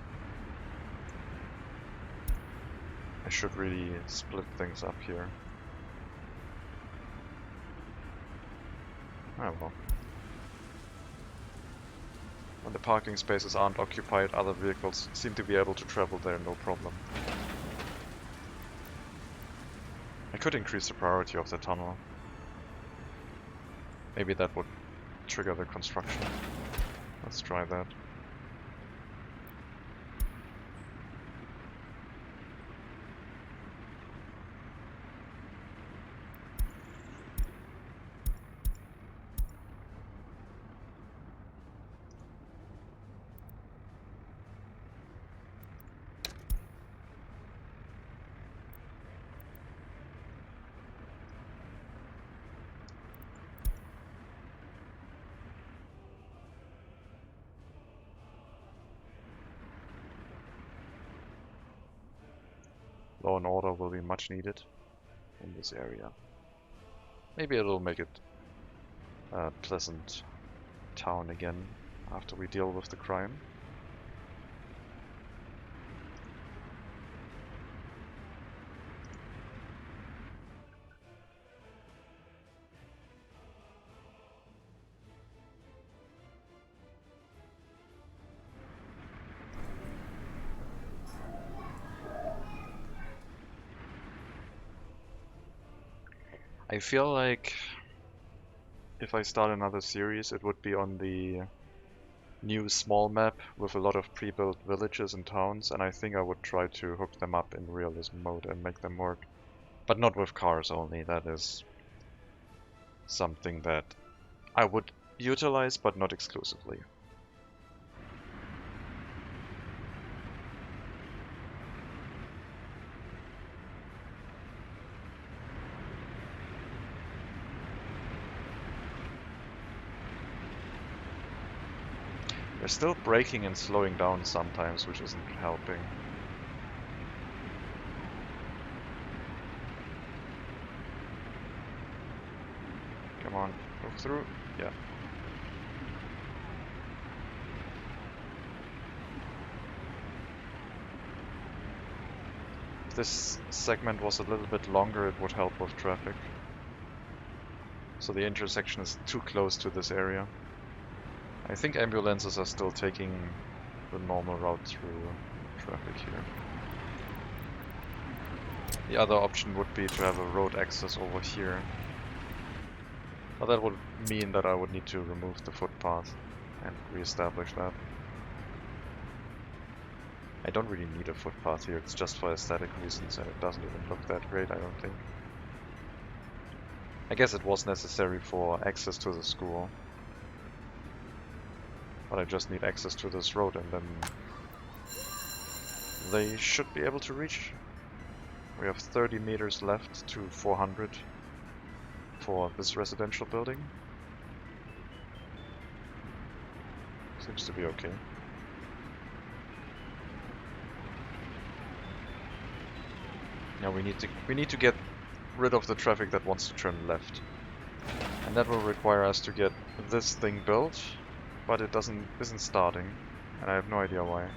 I should really split things up here. Oh well. When the parking spaces aren't occupied, other vehicles seem to be able to travel there no problem. I could increase the priority of the tunnel. Maybe that would trigger the construction. Let's try that. Law and order will be much needed in this area. Maybe it'll make it a pleasant town again after we deal with the crime. I feel like if I start another series, it would be on the new small map with a lot of pre-built villages and towns, and I think I would try to hook them up in realism mode and make them work. But not with cars only, that is something that I would utilize, but not exclusively. They're still braking and slowing down sometimes, which isn't helping. Come on, go through. Yeah. If this segment was a little bit longer, it would help with traffic. So the intersection is too close to this area. I think ambulances are still taking the normal route through traffic here. The other option would be to have a road access over here. But that would mean that I would need to remove the footpath and re-establish that. I don't really need a footpath here, it's just for aesthetic reasons and it doesn't even look that great, I don't think. I guess it was necessary for access to the school. But I just need access to this road and then they should be able to reach. We have 30 meters left to 400 for this residential building. Seems to be okay. Now we need to get rid of the traffic that wants to turn left. And And that will require us to get this thing built, but it isn't starting, and I have no idea why.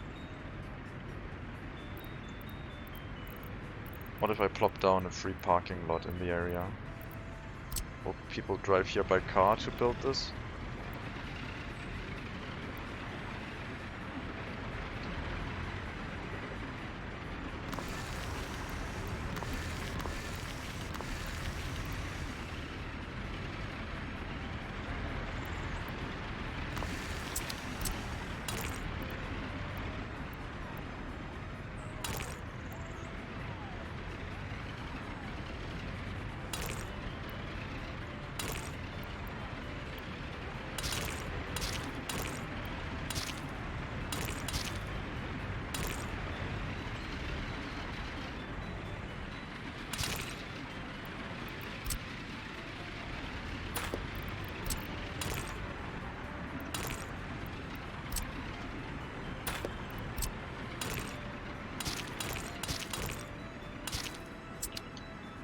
What if I plop down a free parking lot in the area? Will people drive here by car to build this?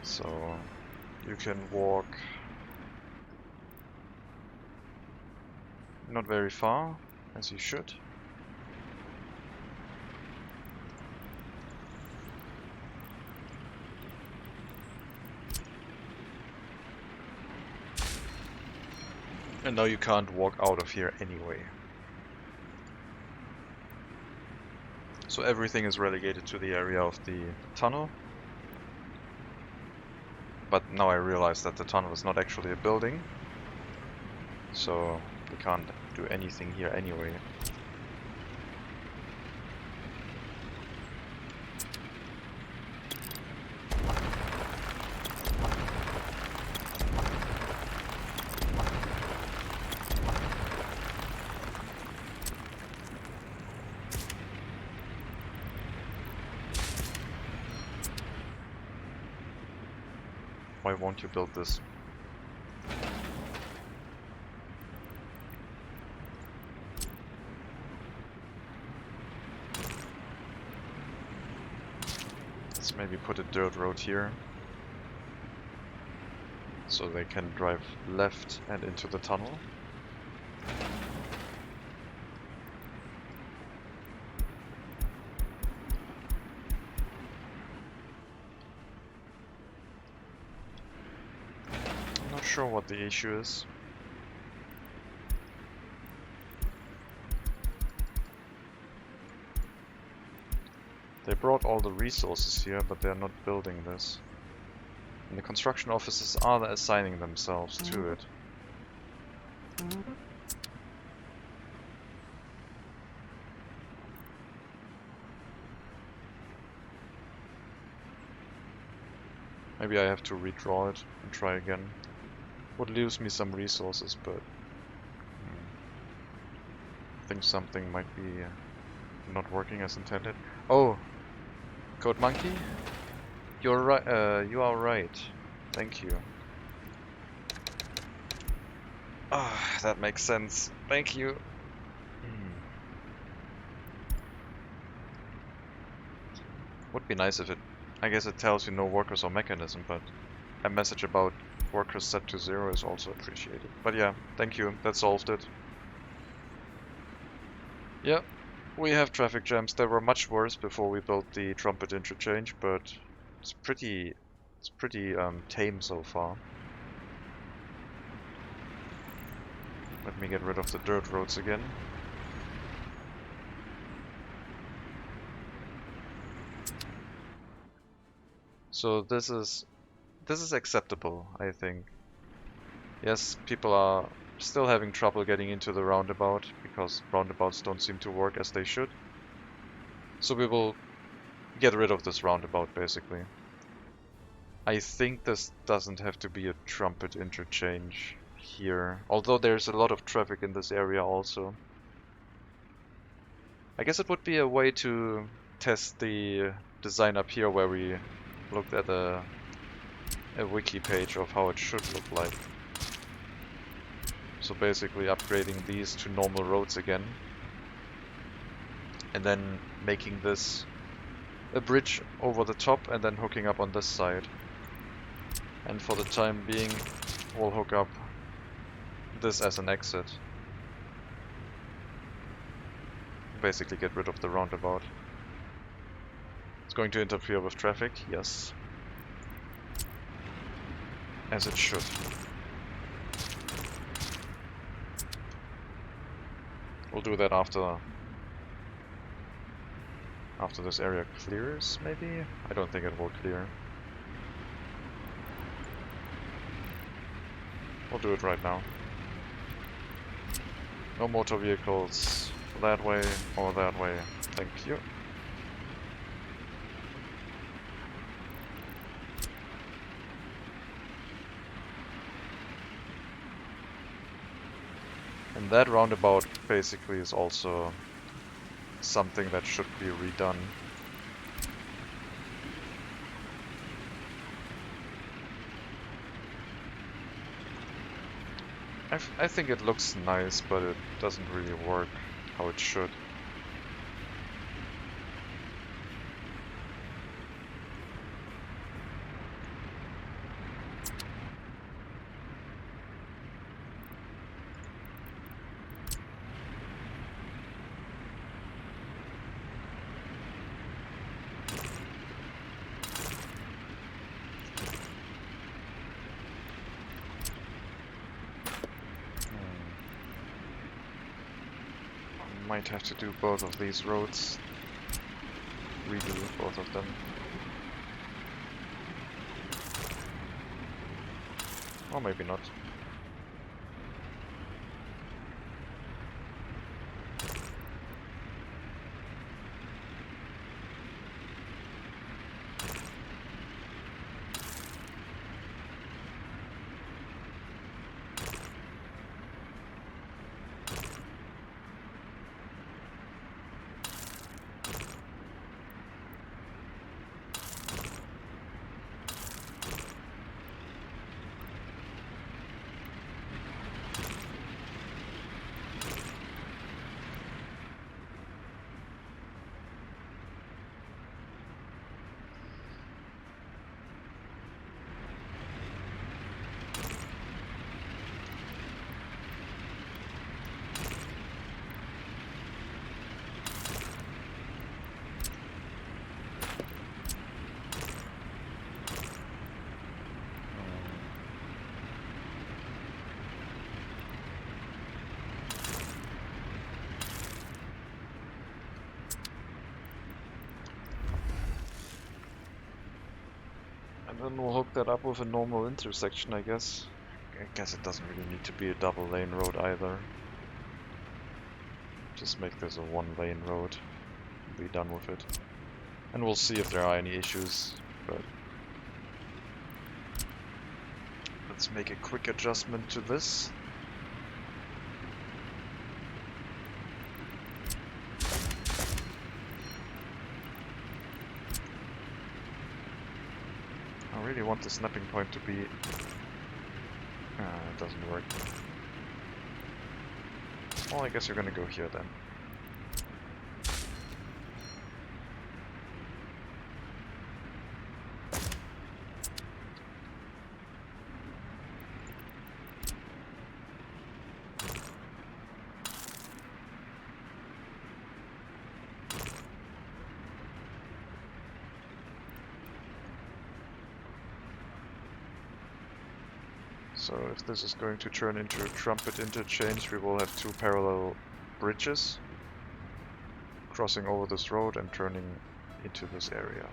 So you can walk not very far, as you should. And now you can't walk out of here anyway. So everything is relegated to the area of the tunnel. But now I realize that the tunnel is not actually a building. So we can't do anything here anyway. Why won't you build this? Let's maybe put a dirt road here, so they can drive left and into the tunnel. Not sure what the issue is. They brought all the resources here, but they're not building this. And the construction officers are assigning themselves to it. Maybe I have to redraw it and try again. Would lose me some resources, but I think something might be not working as intended. Oh, Code Monkey, you're right. You are right. Thank you. Ah, that makes sense. Thank you. Would be nice if it. I guess it tells you no workers or mechanism, but a message about workers set to 0 is also appreciated. But yeah, thank you. That solved it. Yeah, we have traffic jams. They were much worse before we built the trumpet interchange, but it's pretty tame so far. Let me get rid of the dirt roads again. So this is acceptable, I think. Yes, people are still having trouble getting into the roundabout because roundabouts don't seem to work as they should. So we will get rid of this roundabout basically. I think this doesn't have to be a trumpet interchange here, although there's a lot of traffic in this area also. I guess it would be a way to test the design up here where we looked at a wiki page of how it should look like. So basically upgrading these to normal roads again, and then making this a bridge over the top and then hooking up on this side. And for the time being, we'll hook up this as an exit. Basically get rid of the roundabout. It's going to interfere with traffic, yes. As it should. We'll do that after this area clears, maybe? I don't think it will clear. We'll do it right now. No motor vehicles that way or that way. Thank you. And that roundabout basically is also something that should be redone. I think it looks nice, but it doesn't really work how it should. Might have to do both of these roads. Redo both of them. Or maybe not. And then we'll hook that up with a normal intersection, I guess. I guess it doesn't really need to be a double lane road either. Just make this a one lane road and be done with it. And we'll see if there are any issues, but let's make a quick adjustment to this. I really want the snapping point to be... it doesn't work. Well, I guess you're gonna go here then. So if this is going to turn into a trumpet interchange, we will have two parallel bridges crossing over this road and turning into this area.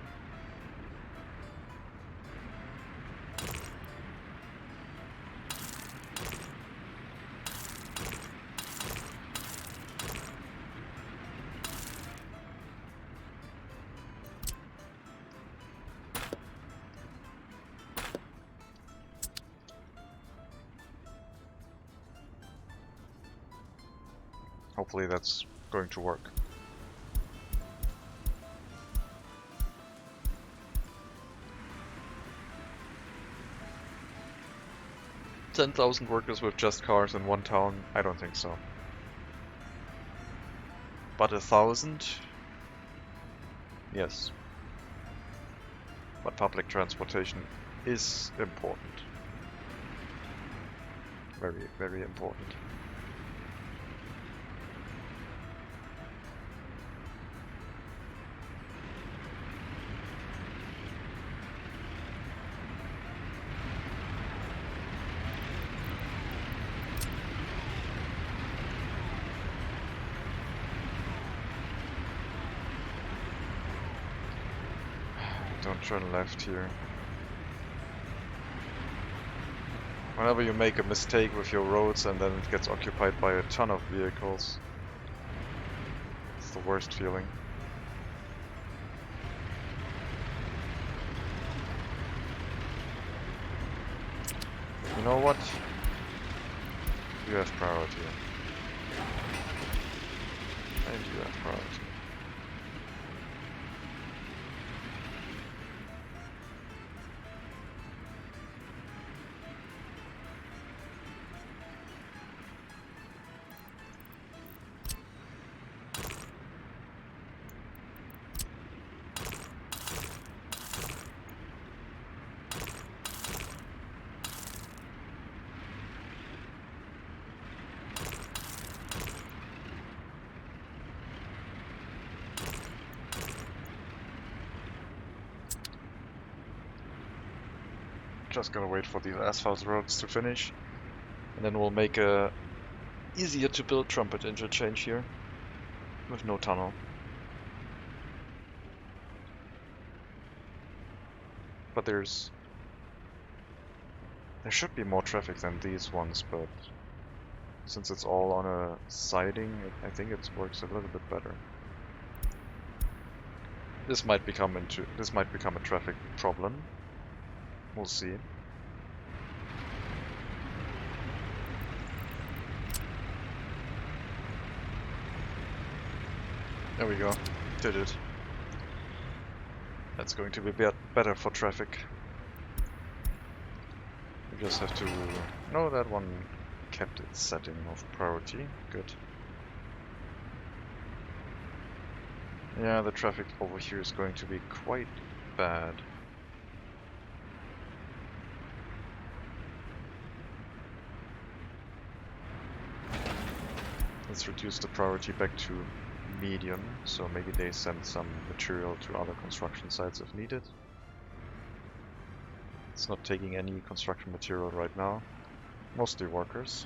Hopefully that's going to work. $10,000 workers with just cars in one town? I don't think so. But 1,000? Yes. But public transportation is important. Very, very important. Don't turn left here. Whenever you make a mistake with your roads and then it gets occupied by a ton of vehicles, it's the worst feeling. You know what? You have priority. And you have priority. Just gotta wait for these asphalt roads to finish, and then we'll make a easier to build trumpet interchange here with no tunnel. But there should be more traffic than these ones, but since it's all on a siding, I think it works a little bit better. This might become a traffic problem. We'll see. There we go. Did it. That's going to be better for traffic. We just have to... No, that one kept its setting of priority. Good. Yeah, the traffic over here is going to be quite bad. Let's reduce the priority back to medium, so maybe they send some material to other construction sites if needed. It's not taking any construction material right now, mostly workers.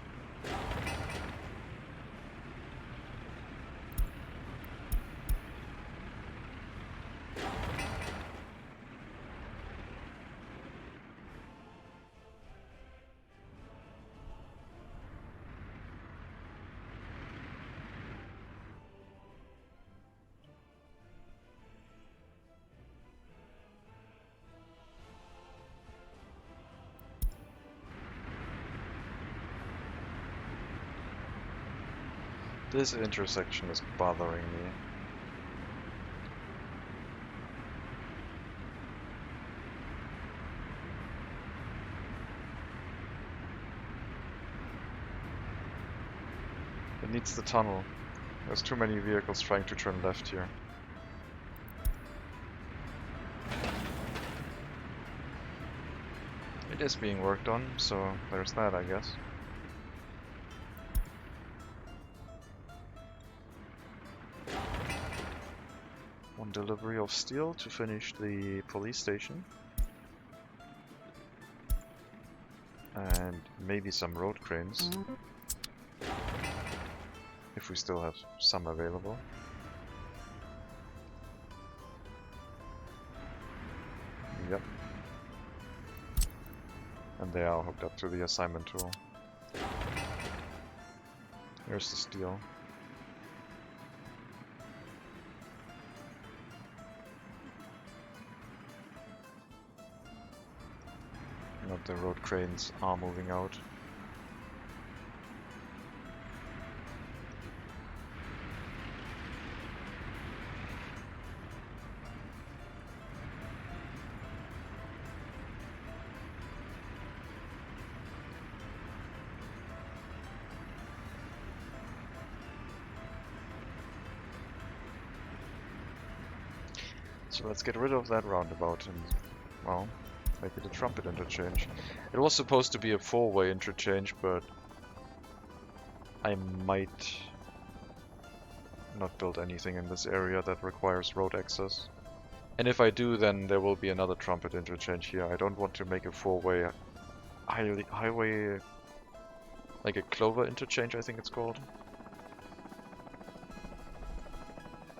This intersection is bothering me. It needs the tunnel. There's too many vehicles trying to turn left here. It is being worked on, so there's that, I guess. One delivery of steel to finish the police station. And maybe some road cranes. If we still have some available. Yep. And they are hooked up to the assignment tool. Here's the steel. Not the road cranes are moving out. So let's get rid of that roundabout and, well, make it a trumpet interchange. It was supposed to be a four-way interchange, but I might not build anything in this area that requires road access. And if I do, then there will be another trumpet interchange here. I don't want to make a four-way highway, like a clover interchange, I think it's called.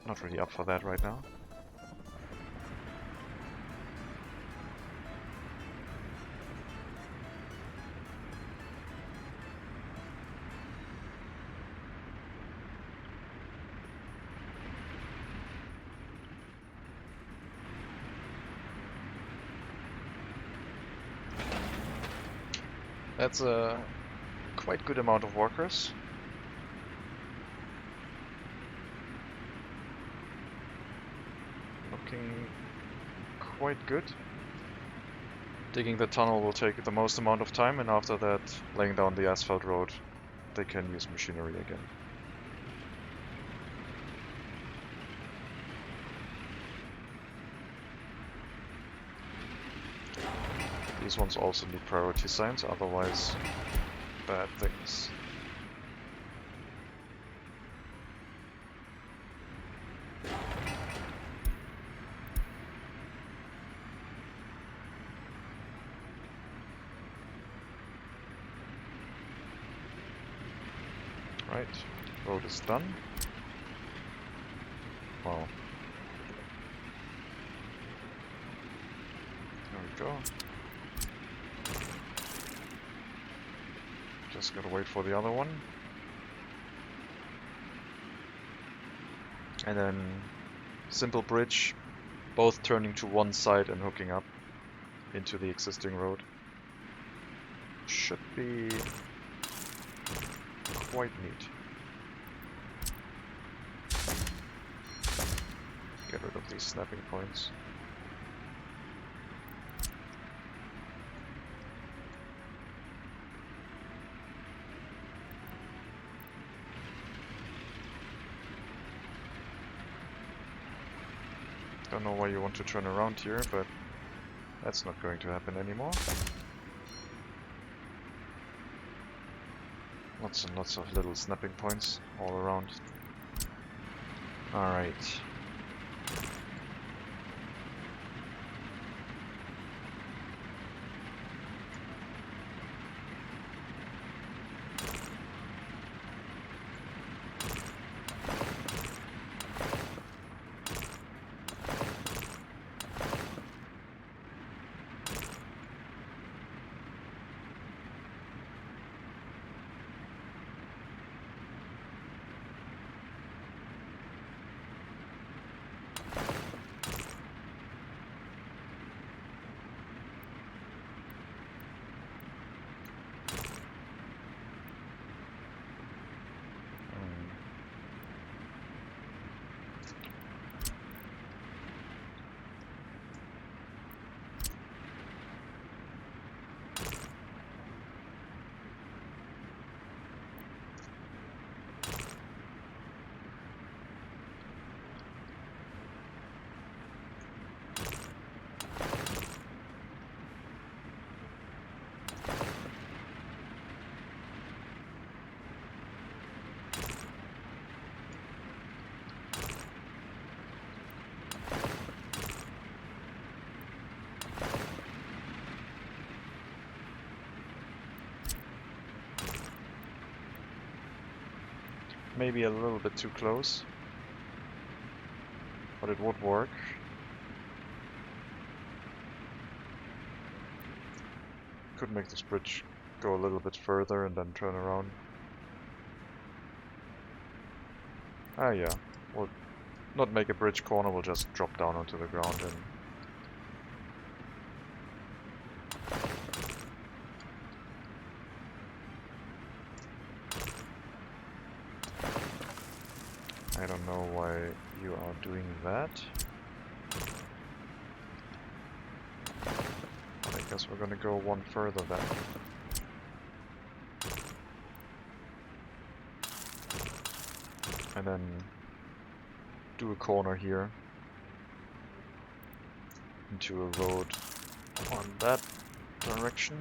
Not really up for that right now. That's a quite good amount of workers. Looking quite good. Digging the tunnel will take the most amount of time, and after that, laying down the asphalt road, they can use machinery again. These ones also need priority signs, otherwise bad things. Right, road is done. Wow. There we go. Just gotta wait for the other one. And then simple bridge, both turning to one side and hooking up into the existing road. Should be quite neat. Get rid of these snapping points. Don't know why you want to turn around here, but that's not going to happen anymore. Lots and lots of little snapping points all around. Alright. Maybe a little bit too close, but it would work. Could make this bridge go a little bit further and then turn around. Ah yeah, we'll not make a bridge corner, we'll just drop down onto the ground and I don't know why you are doing that. I guess we're gonna go one further then. And then do a corner here into a road on that direction.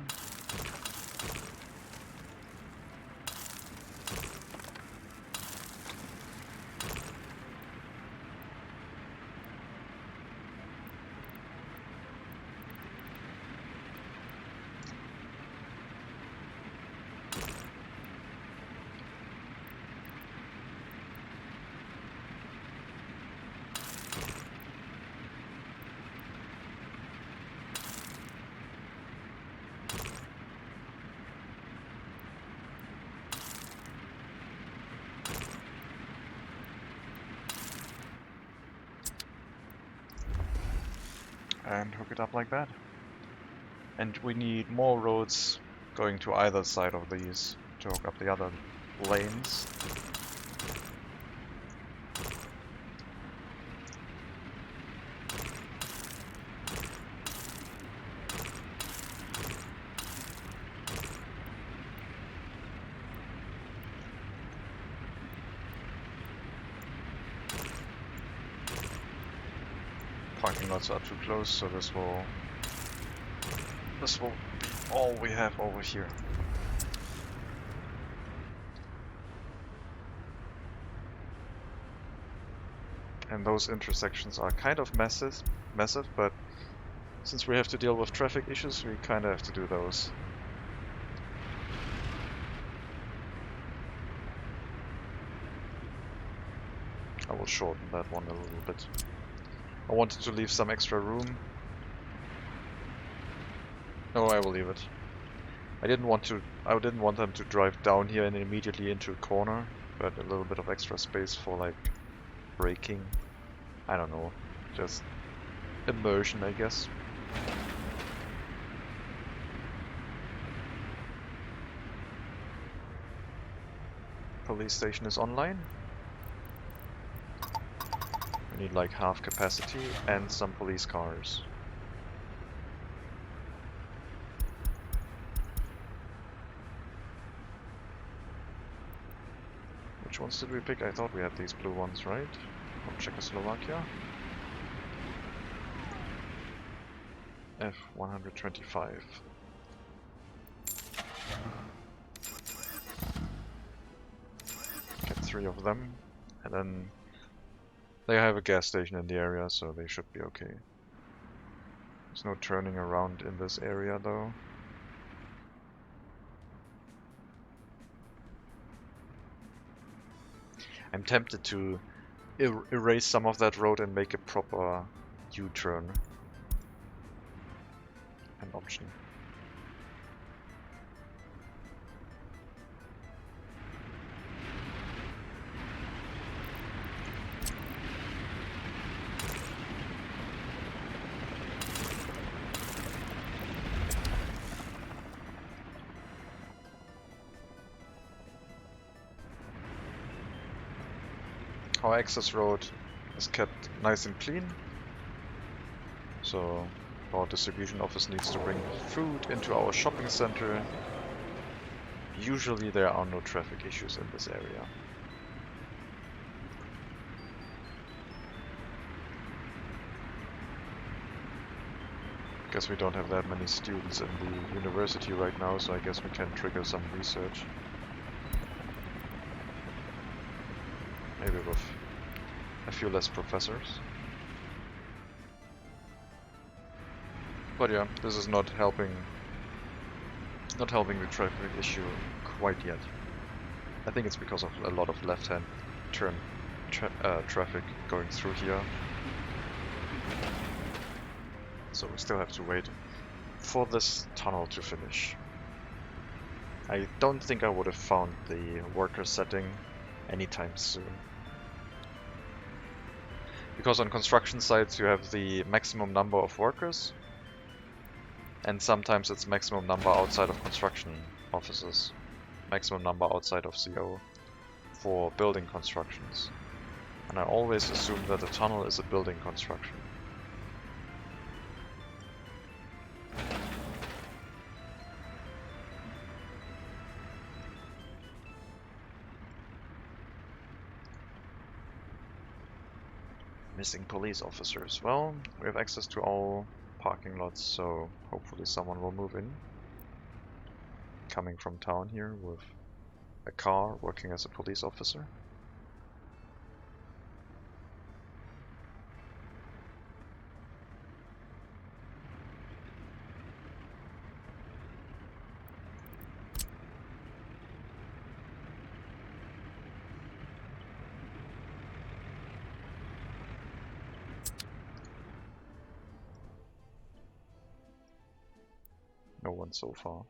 and hook it up like that. And we need more roads going to either side of these to hook up the other lanes. Parking lots are too close, so this will be all we have over here. And those intersections are kind of massive, but since we have to deal with traffic issues, we kind of have to do those. I will shorten that one a little bit. I wanted to leave some extra room. No, I will leave it. I didn't want them to drive down here and immediately into a corner, but a little bit of extra space for like braking. I don't know, just immersion, I guess. Police station is online. We need like half capacity and some police cars. Which ones did we pick? I thought we had these blue ones, right? From Czechoslovakia. F125. Get 3 of them, and then they have a gas station in the area, so they should be okay. There's no turning around in this area though. I'm tempted to erase some of that road and make a proper U-turn an option. Our access road is kept nice and clean, so our distribution office needs to bring food into our shopping center. Usually there are no traffic issues in this area. Guess we don't have that many students in the university right now, so I guess we can trigger some research. Maybe with a few less professors. But yeah, this is not helping the traffic issue quite yet. I think it's because of a lot of left-hand turn traffic going through here. So we still have to wait for this tunnel to finish. I don't think I would have found the worker setting anytime soon. Because on construction sites you have the maximum number of workers, and sometimes it's maximum number outside of construction offices, maximum number outside of CO for building constructions. And I always assume that the tunnel is a building construction. Missing police officers. Well, we have access to all parking lots, so hopefully someone will move in. Coming from town here with a car, working as a police officer. No one so far.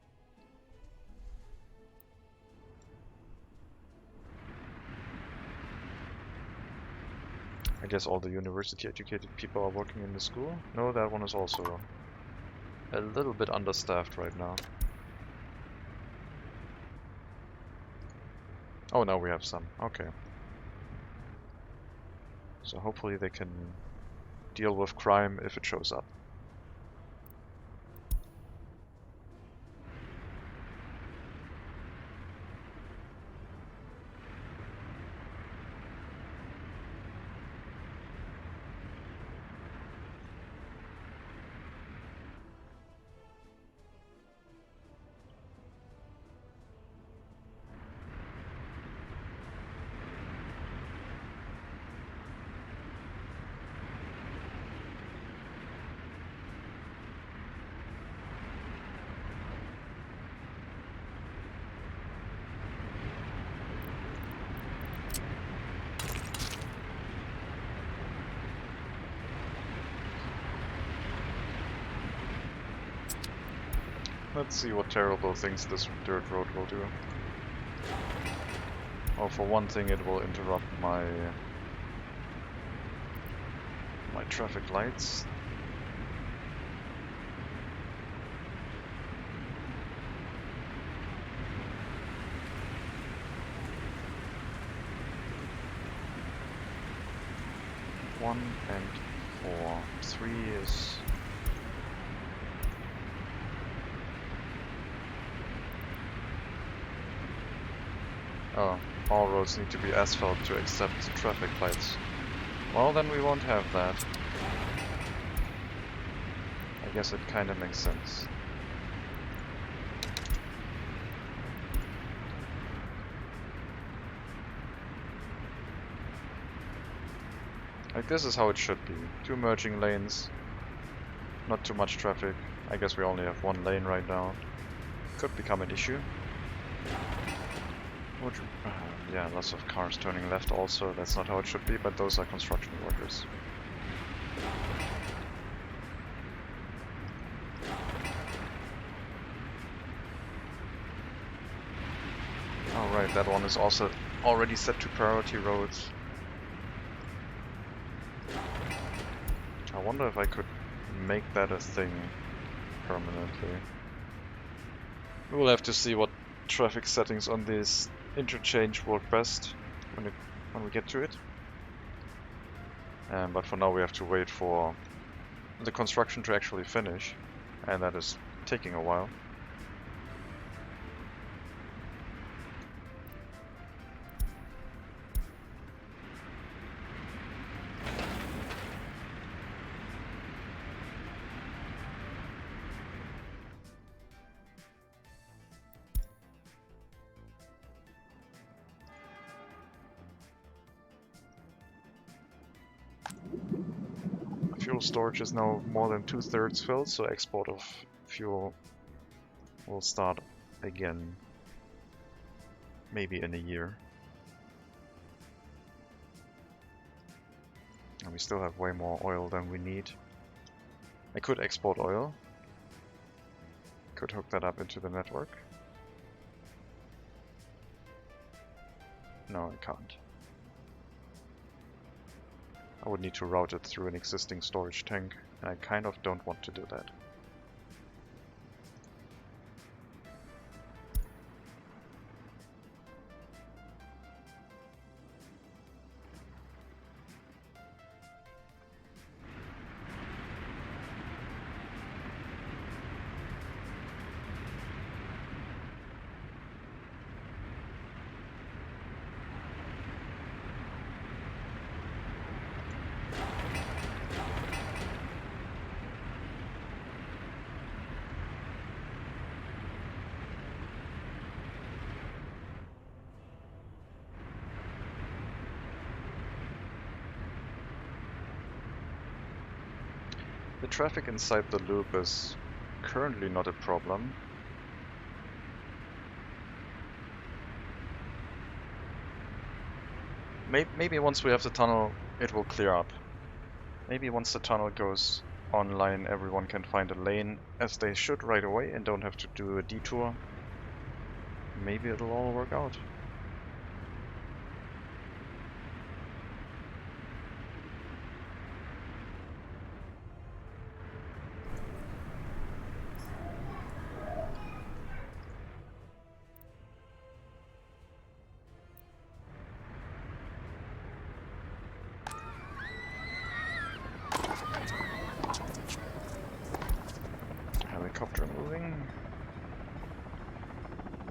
I guess all the university educated people are working in the school. No, that one is also a little bit understaffed right now. Oh, now we have some. Okay. So hopefully they can deal with crime if it shows up. Let's see what terrible things this dirt road will do. Oh, for one thing, it will interrupt my traffic lights. One and 4. 3 is... Oh, all roads need to be asphalt to accept traffic lights. Well, then we won't have that. I guess it kinda makes sense. Like, this is how it should be. 2 merging lanes, not too much traffic. I guess we only have 1 lane right now. Could become an issue. Yeah, lots of cars turning left also. That's not how it should be, but those are construction workers. Alright, that one is also already set to priority roads. I wonder if I could make that a thing permanently. We will have to see what traffic settings on this interchange work best when we get to it. But for now we have to wait for the construction to actually finish, and that is taking a while. Fuel storage is now more than 2/3 filled, so export of fuel will start again, maybe in a year. And we still have way more oil than we need. I could export oil. Could hook that up into the network. No, I can't. I would need to route it through an existing storage tank, and I kind of don't want to do that. The traffic inside the loop is currently not a problem. Maybe once we have the tunnel, it will clear up. Maybe once the tunnel goes online, everyone can find a lane, as they should right away, and don't have to do a detour. Maybe it'll all work out.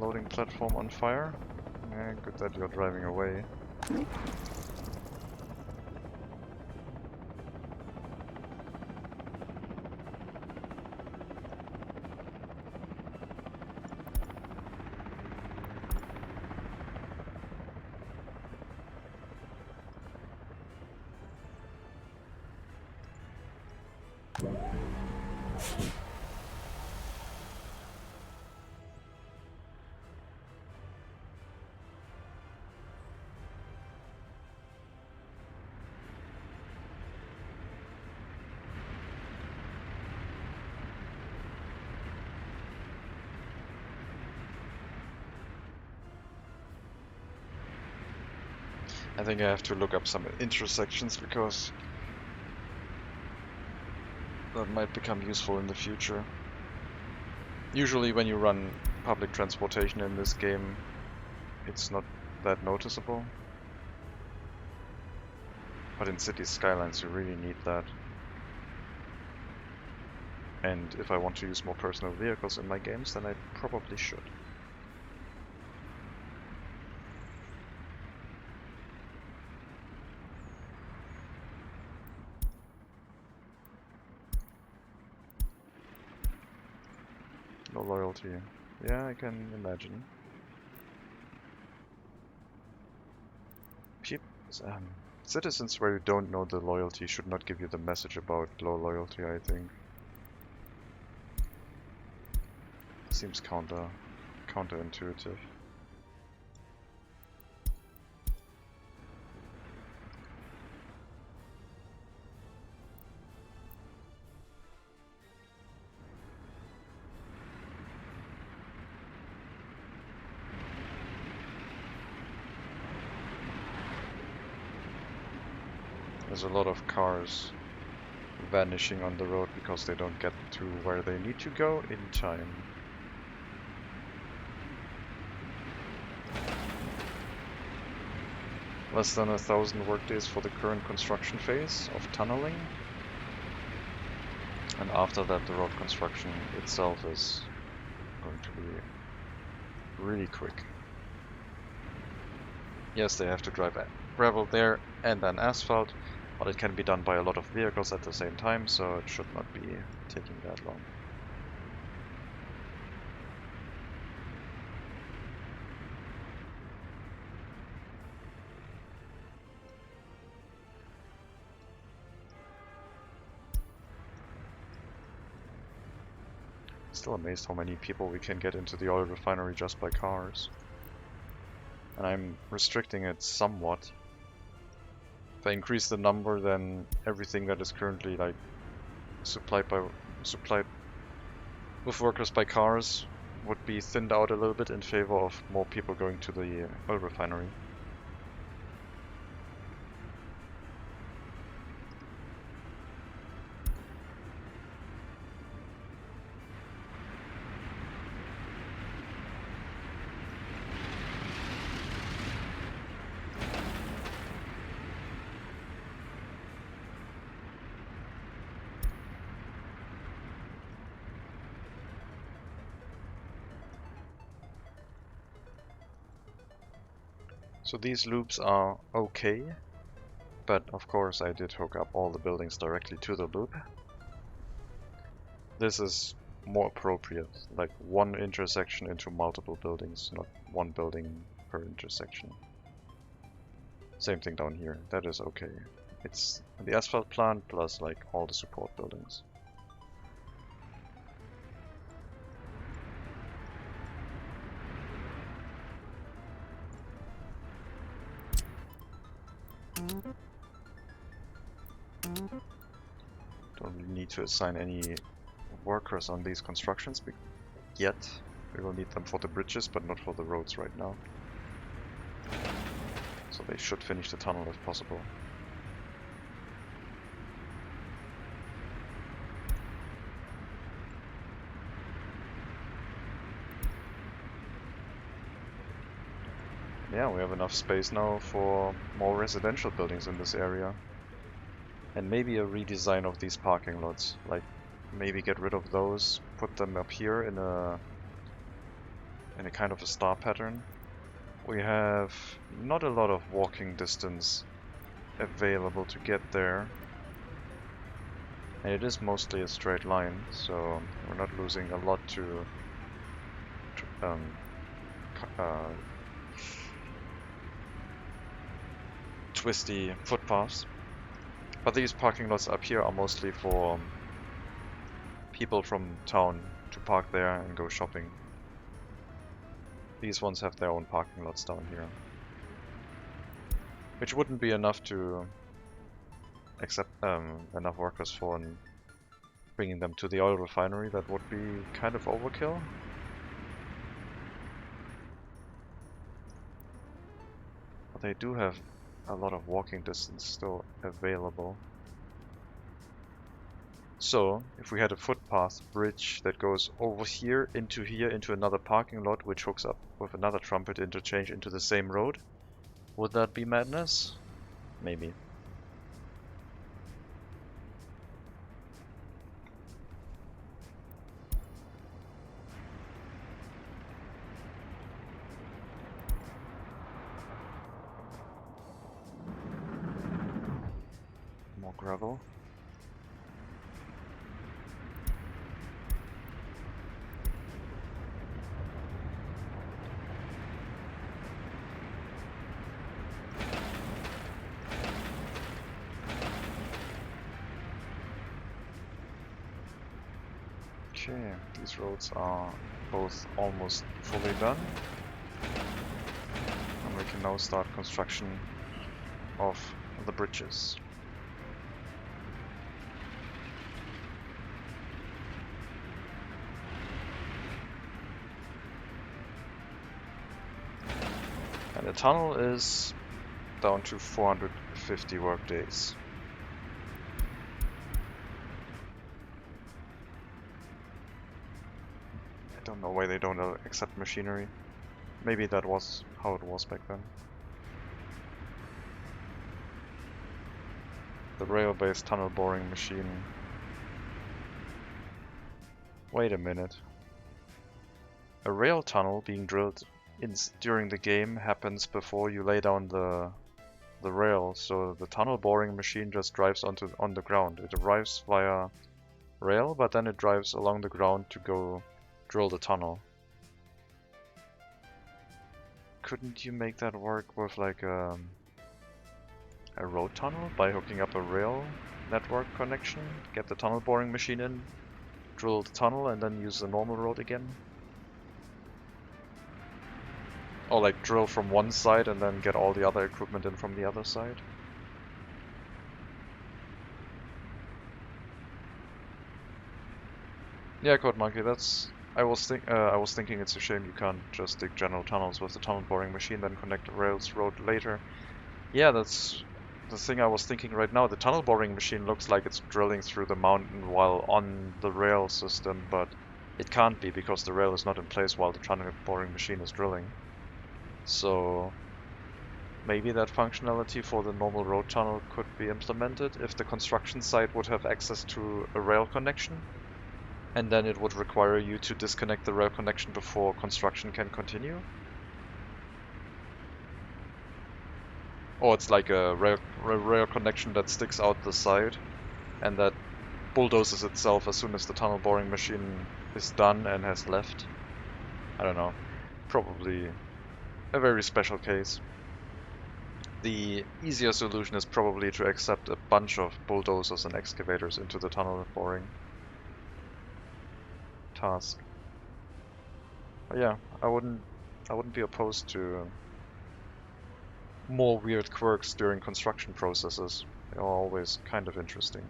Loading platform on fire. Yeah, good that you're driving away. I think I have to look up some intersections because that might become useful in the future. Usually when you run public transportation in this game, it's not that noticeable. But in city skylines you really need that. And if I want to use more personal vehicles in my games, then I probably should. No loyalty. Yeah, I can imagine. Citizens where you don't know the loyalty should not give you the message about low loyalty, I think. Seems counterintuitive. There's a lot of cars vanishing on the road because they don't get to where they need to go in time. Less than 1,000 workdays for the current construction phase of tunneling. And after that the road construction itself is going to be really quick. Yes, they have to drive gravel there and then asphalt, but it can be done by a lot of vehicles at the same time, so it should not be taking that long. Still amazed how many people we can get into the oil refinery just by cars. And I'm restricting it somewhat. If I increase the number, then everything that is currently like supplied with workers by cars would be thinned out a little bit in favor of more people going to the oil refinery. So these loops are okay, but of course I did hook up all the buildings directly to the loop. This is more appropriate, like one intersection into multiple buildings, not one building per intersection. Same thing down here, that is okay. It's the asphalt plant plus like all the support buildings. Don't really need to assign any workers on these constructions yet. We will need them for the bridges, but not for the roads right now. So they should finish the tunnel if possible. Yeah, we have enough space now for more residential buildings in this area. And maybe a redesign of these parking lots. Like, maybe get rid of those, put them up here in a in a kind of a star pattern. We have not a lot of walking distance available to get there. And it is mostly a straight line, so we're not losing a lot to twisty footpaths. But these parking lots up here are mostly for people from town to park there and go shopping. These ones have their own parking lots down here. Which wouldn't be enough to accept enough workers for bringing them to the oil refinery. That would be kind of overkill. But they do have a lot of walking distance still available. So, if we had a footpath bridge that goes over here, into another parking lot, which hooks up with another trumpet interchange into the same road, would that be madness? Maybe. More gravel. Okay, these roads are both almost fully done. And we can now start construction of the bridges. And the tunnel is down to 450 work days. I don't know why they don't accept machinery. Maybe that was how it was back then. The rail-based tunnel boring machine. Wait a minute. A rail tunnel being drilled during the game happens before you lay down the rail, so the tunnel boring machine just drives on the ground. It arrives via rail, but then it drives along the ground to go drill the tunnel. Couldn't you make that work with like a road tunnel by hooking up a rail network connection, get the tunnel boring machine in, drill the tunnel, and then use the normal road again? Or like drill from one side and then get all the other equipment in from the other side? Yeah, Code Monkey, I was thinking it's a shame you can't just dig general tunnels with the tunnel boring machine, then connect the rails road later. Yeah, that's the thing I was thinking right now. The tunnel boring machine looks like it's drilling through the mountain while on the rail system, but it can't be because the rail is not in place while the tunnel boring machine is drilling. So maybe that functionality for the normal road tunnel could be implemented if the construction site would have access to a rail connection. And then it would require you to disconnect the rail connection before construction can continue. Or it's like a rail connection that sticks out the side and that bulldozes itself as soon as the tunnel boring machine is done and has left. I don't know. Probably a very special case. The easier solution is probably to accept a bunch of bulldozers and excavators into the tunnel boring task. But yeah, I wouldn't be opposed to more weird quirks during construction processes. They are always kind of interesting.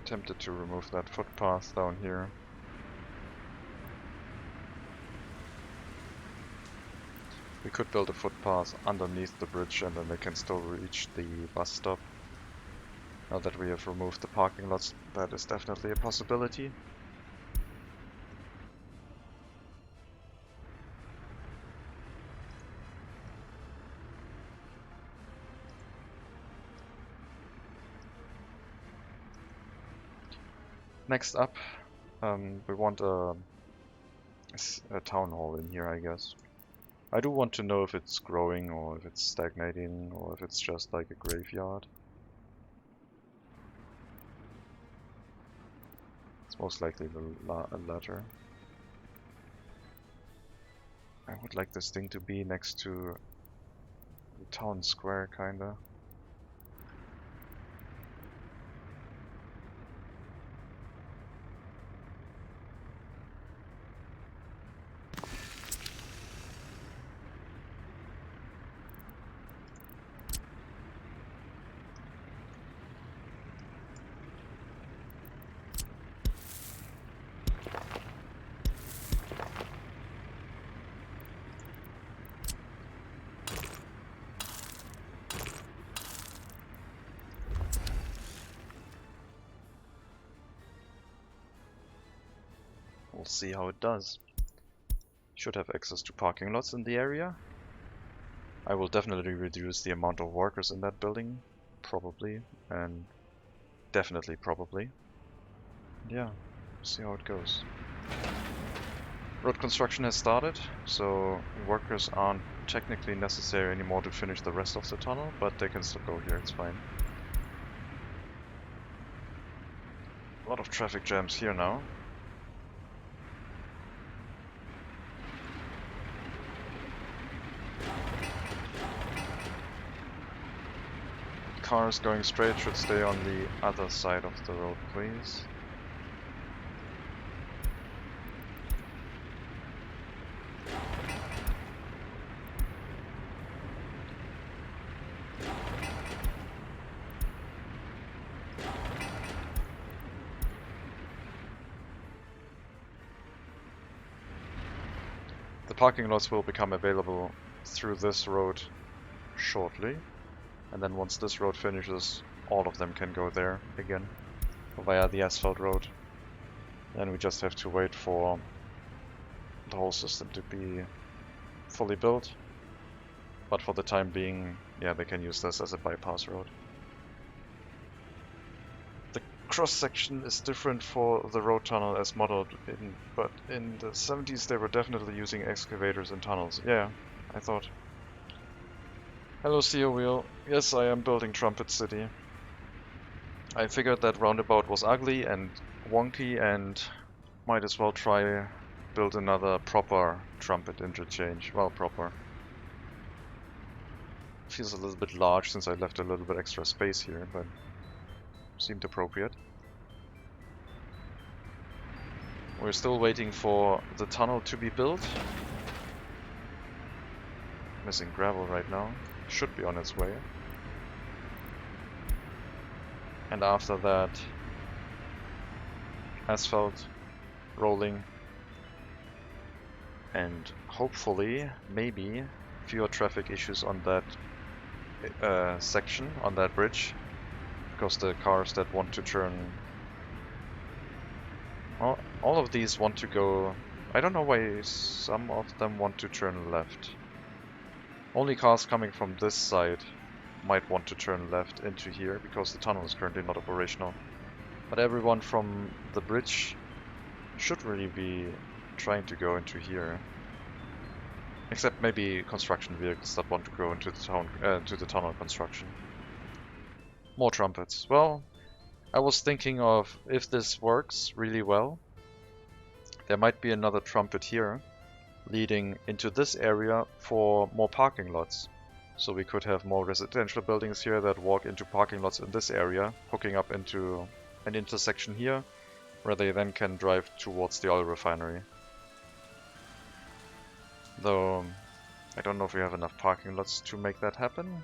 Tempted to remove that footpath down here. We could build a footpath underneath the bridge and then they can still reach the bus stop. Now that we have removed the parking lots, that is definitely a possibility. Next up, we want a town hall in here, I guess. I do want to know if it's growing or if it's stagnating or if it's just like a graveyard. It's most likely the latter. I would like this thing to be next to the town square, kinda. We'll see how it does. Should have access to parking lots in the area. I will definitely reduce the amount of workers in that building, probably, and definitely probably. Yeah, see how it goes. Road construction has started, so workers aren't technically necessary anymore to finish the rest of the tunnel, but they can still go here, it's fine. A lot of traffic jams here now. Cars going straight should stay on the other side of the road, please. The parking lots will become available through this road shortly. And then once this road finishes, all of them can go there again via the asphalt road. Then we just have to wait for the whole system to be fully built. But for the time being, yeah, they can use this as a bypass road. The cross section is different for the road tunnel as modeled, but in the 70s they were definitely using excavators in tunnels. Yeah, I thought. Hello, CEO Wheel. Yes, I am building Trumpet City. I figured that roundabout was ugly and wonky and might as well try build another proper trumpet interchange. Well, proper. Feels a little bit large since I left a little bit extra space here, but seemed appropriate. We're still waiting for the tunnel to be built. Missing gravel right now. Should be on its way. And after that, asphalt, rolling, and hopefully, maybe, fewer traffic issues on that section, on that bridge, because the cars that want to turn... Well, all of these want to go... I don't know why some of them want to turn left. Only cars coming from this side might want to turn left into here, because the tunnel is currently not operational. But everyone from the bridge should really be trying to go into here. Except maybe construction vehicles that want to go into the tunnel construction. More trumpets. Well, I was thinking of, if this works really well, there might be another trumpet here, leading into this area for more parking lots. So we could have more residential buildings here that walk into parking lots in this area, hooking up into an intersection here, where they then can drive towards the oil refinery. Though, I don't know if we have enough parking lots to make that happen.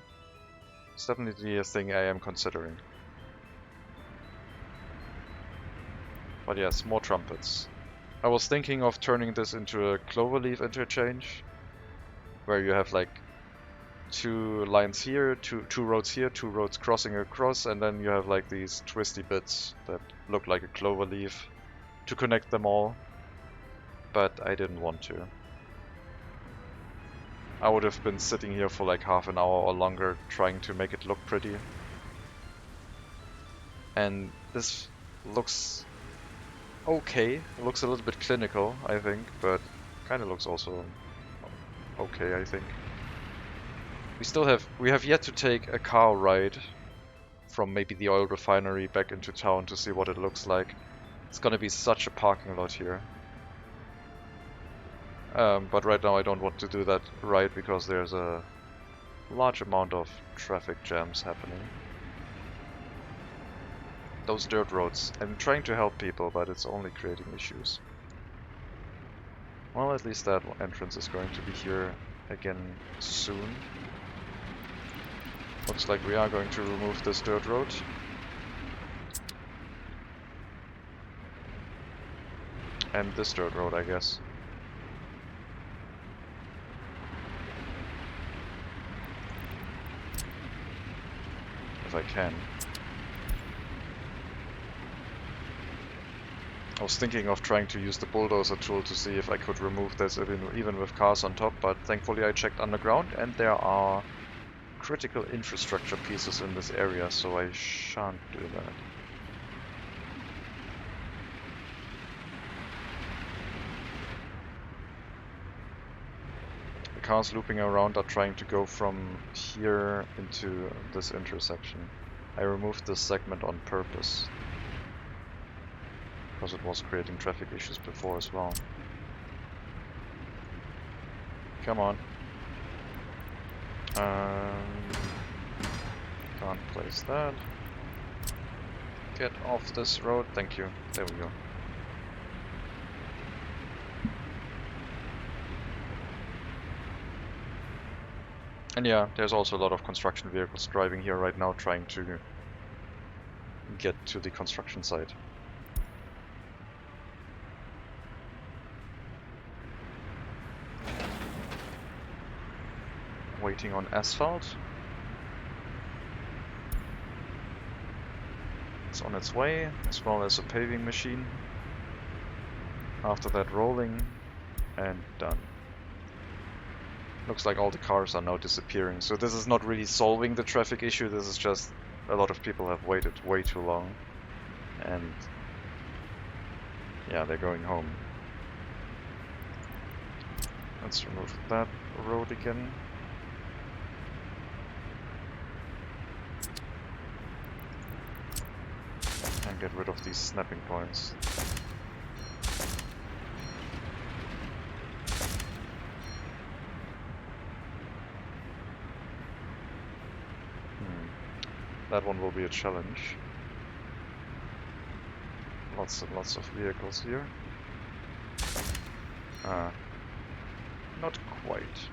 It's definitely a thing I am considering. But yes, more trumpets. I was thinking of turning this into a cloverleaf interchange, where you have like two lines here, two roads here, two roads crossing across, and then you have like these twisty bits that look like a clover leaf to connect them all. But I didn't want to. I would have been sitting here for like half an hour or longer trying to make it look pretty. And this looks okay. It looks a little bit clinical, I think, but kind of looks also okay, I think. We have yet to take a car ride from maybe the oil refinery back into town to see what it looks like. It's gonna be such a parking lot here. But right now I don't want to do that ride because there's a large amount of traffic jams happening. Those dirt roads. I'm trying to help people, but it's only creating issues. Well, at least that entrance is going to be here again soon. Looks like we are going to remove this dirt road. And this dirt road, I guess. If I can. I was thinking of trying to use the bulldozer tool to see if I could remove this even with cars on top, but thankfully I checked underground and there are critical infrastructure pieces in this area, so I shan't do that. The cars looping around are trying to go from here into this intersection. I removed this segment on purpose, because it was creating traffic issues before as well. Come on. Can't place that. Get off this road, thank you. There we go. And yeah, there's also a lot of construction vehicles driving here right now trying to get to the construction site. Waiting on asphalt. It's on its way, as well as a paving machine. After that, rolling and done. Looks like all the cars are now disappearing, so this is not really solving the traffic issue, this is just a lot of people have waited way too long. And yeah, they're going home. Let's remove that road again. And get rid of these snapping points. That one will be a challenge. Lots and lots of vehicles here. Not quite.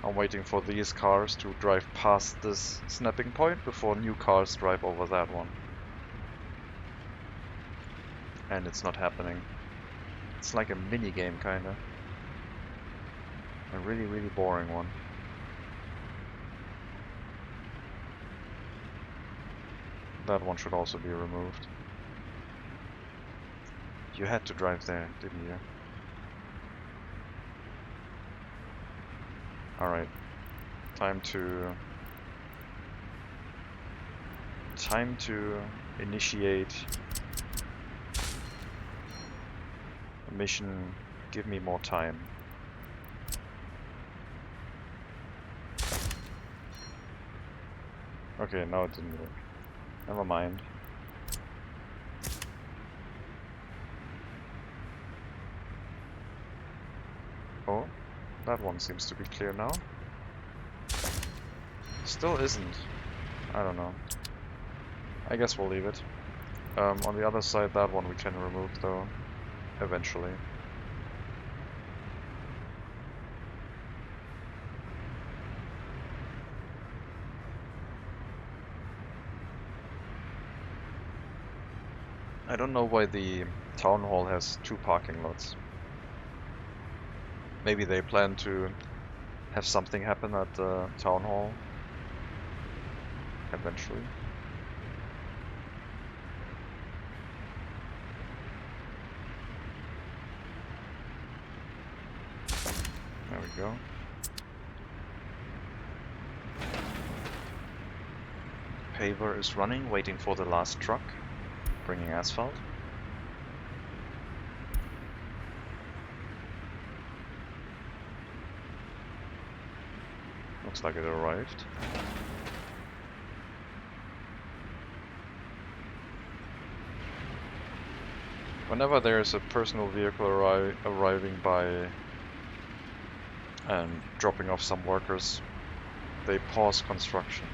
I'm waiting for these cars to drive past this snapping point before new cars drive over that one. And it's not happening. It's like a mini game kinda. A really, really boring one. That one should also be removed. You had to drive there, didn't you? Alright. Time to initiate a mission. Give me more time. Okay, now it didn't work. Never mind. Oh, that one seems to be clear now. Still isn't. I don't know. I guess we'll leave it. On the other side, that one we can remove though, eventually. I don't know why the town hall has two parking lots. Maybe they plan to have something happen at the town hall eventually. There we go. Paver is running, waiting for the last truck, bringing asphalt. Looks like it arrived. Whenever there's a personal vehicle arriving by and dropping off some workers, they pause construction.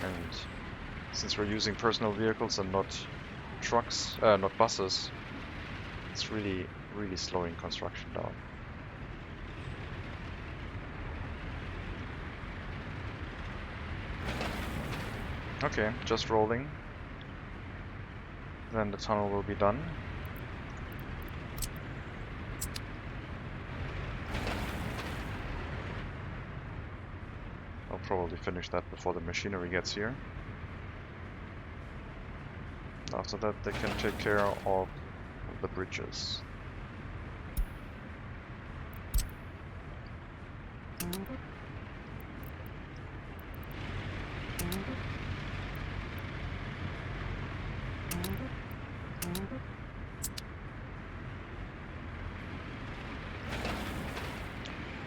And since we're using personal vehicles and not trucks, not buses, it's really slowing construction down. Okay, just rolling. Then the tunnel will be done. I'll probably finish that before the machinery gets here. After that, they can take care of the bridges.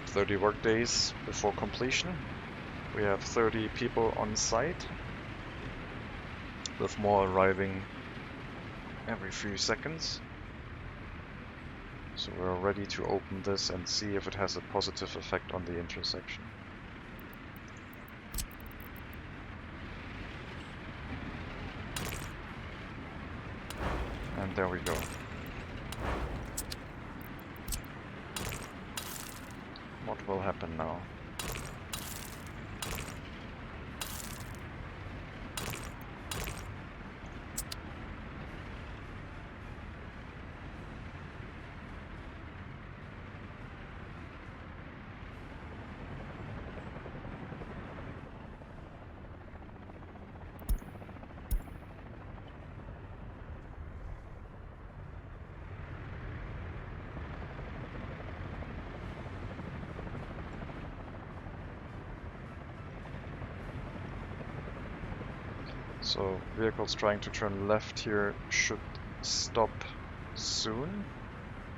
"30 work days before completion." We have 30 people on site, with more arriving every few seconds. So we're ready to open this and see if it has a positive effect on the intersection. And there we go. What will happen now? So vehicles trying to turn left here should stop soon,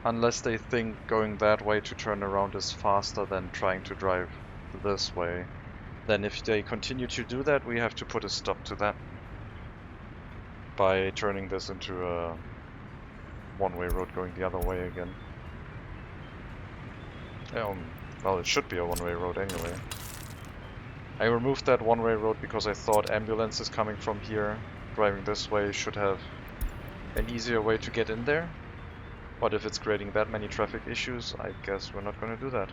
unless they think going that way to turn around is faster than trying to drive this way. Then if they continue to do that, we have to put a stop to that by turning this into a one-way road going the other way again. Well, it should be a one-way road anyway. I removed that one-way road because I thought ambulances coming from here, driving this way, should have an easier way to get in there. But if it's creating that many traffic issues, I guess we're not going to do that.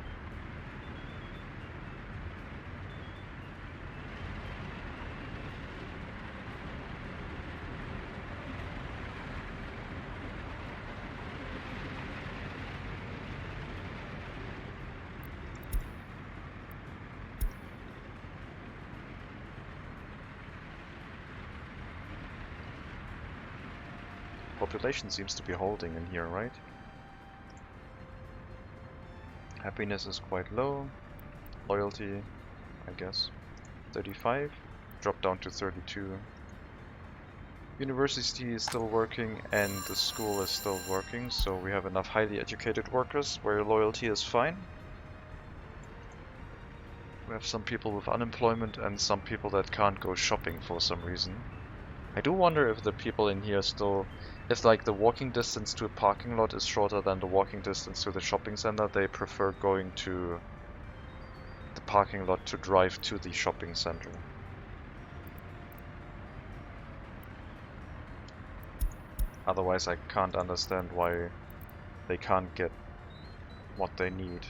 Population seems to be holding in here, right? Happiness is quite low. Loyalty, I guess, 35. Drop down to 32. University is still working and the school is still working, so we have enough highly educated workers where loyalty is fine. We have some people with unemployment and some people that can't go shopping for some reason. I do wonder if the people in here still, if like the walking distance to a parking lot is shorter than the walking distance to the shopping center, they prefer going to the parking lot to drive to the shopping center. Otherwise, I can't understand why they can't get what they need.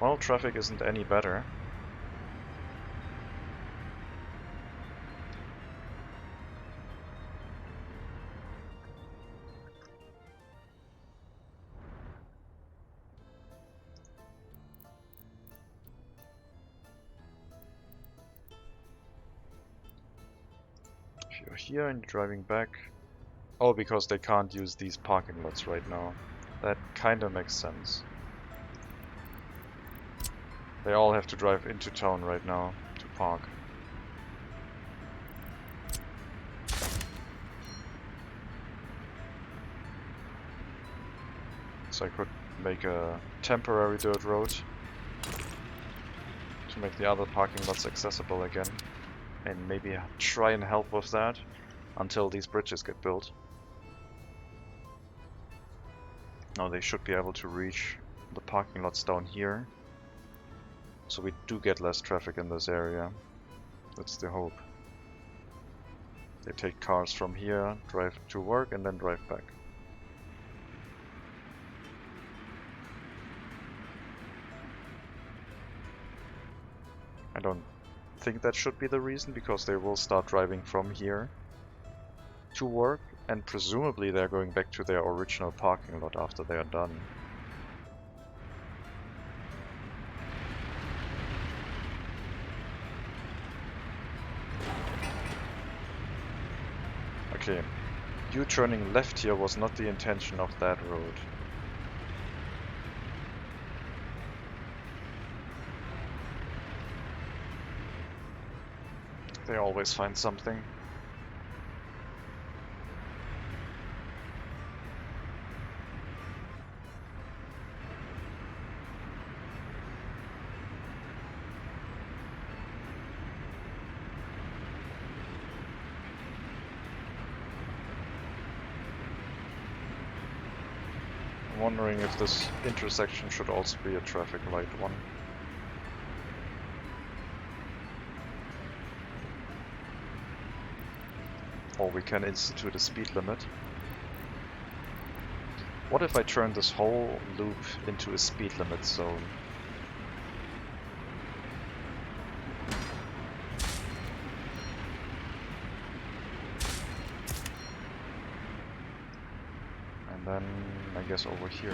Well, traffic isn't any better. If you're here and you're driving back... Oh, because they can't use these parking lots right now. That kinda makes sense. They all have to drive into town right now to park. So I could make a temporary dirt road to make the other parking lots accessible again. And maybe try and help with that until these bridges get built. Now they should be able to reach the parking lots down here. So we do get less traffic in this area. That's the hope. They take cars from here, drive to work, and then drive back. I don't think that should be the reason, because they will start driving from here to work, and presumably they're going back to their original parking lot after they are done. Okay, you turning left here was not the intention of that road. They always find something. I'm wondering if this intersection should also be a traffic light one. Or we can institute a speed limit. What if I turn this whole loop into a speed limit zone? And then, I guess over here.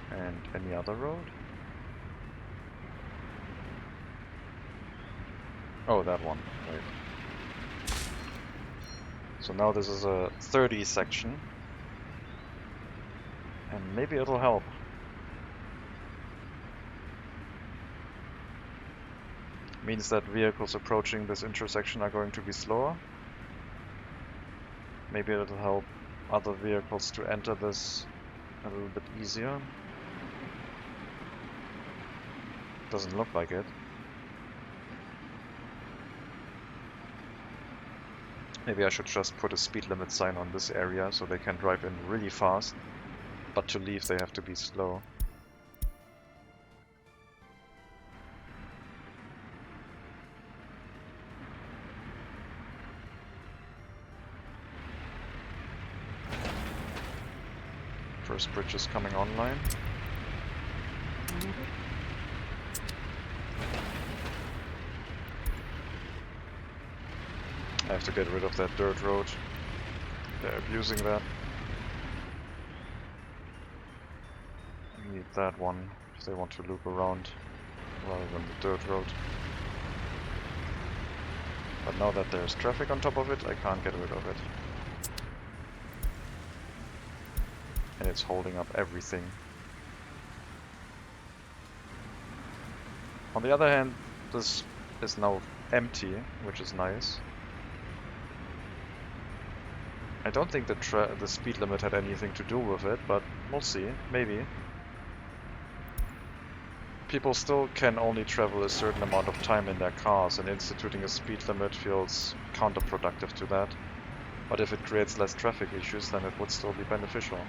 And any other road? Oh, that one, right. So now this is a 30 section. And maybe it'll help. Means that vehicles approaching this intersection are going to be slower. Maybe it'll help other vehicles to enter this a little bit easier. Doesn't look like it. Maybe I should just put a speed limit sign on this area so they can drive in really fast, but to leave they have to be slow. First bridge is coming online. I have to get rid of that dirt road. They're abusing that. I need that one if they want to loop around rather than the dirt road. But now that there's traffic on top of it, I can't get rid of it. And it's holding up everything. On the other hand, this is now empty, which is nice. I don't think the speed limit had anything to do with it, but we'll see, maybe. People still can only travel a certain amount of time in their cars, and instituting a speed limit feels counterproductive to that. But if it creates less traffic issues, then it would still be beneficial.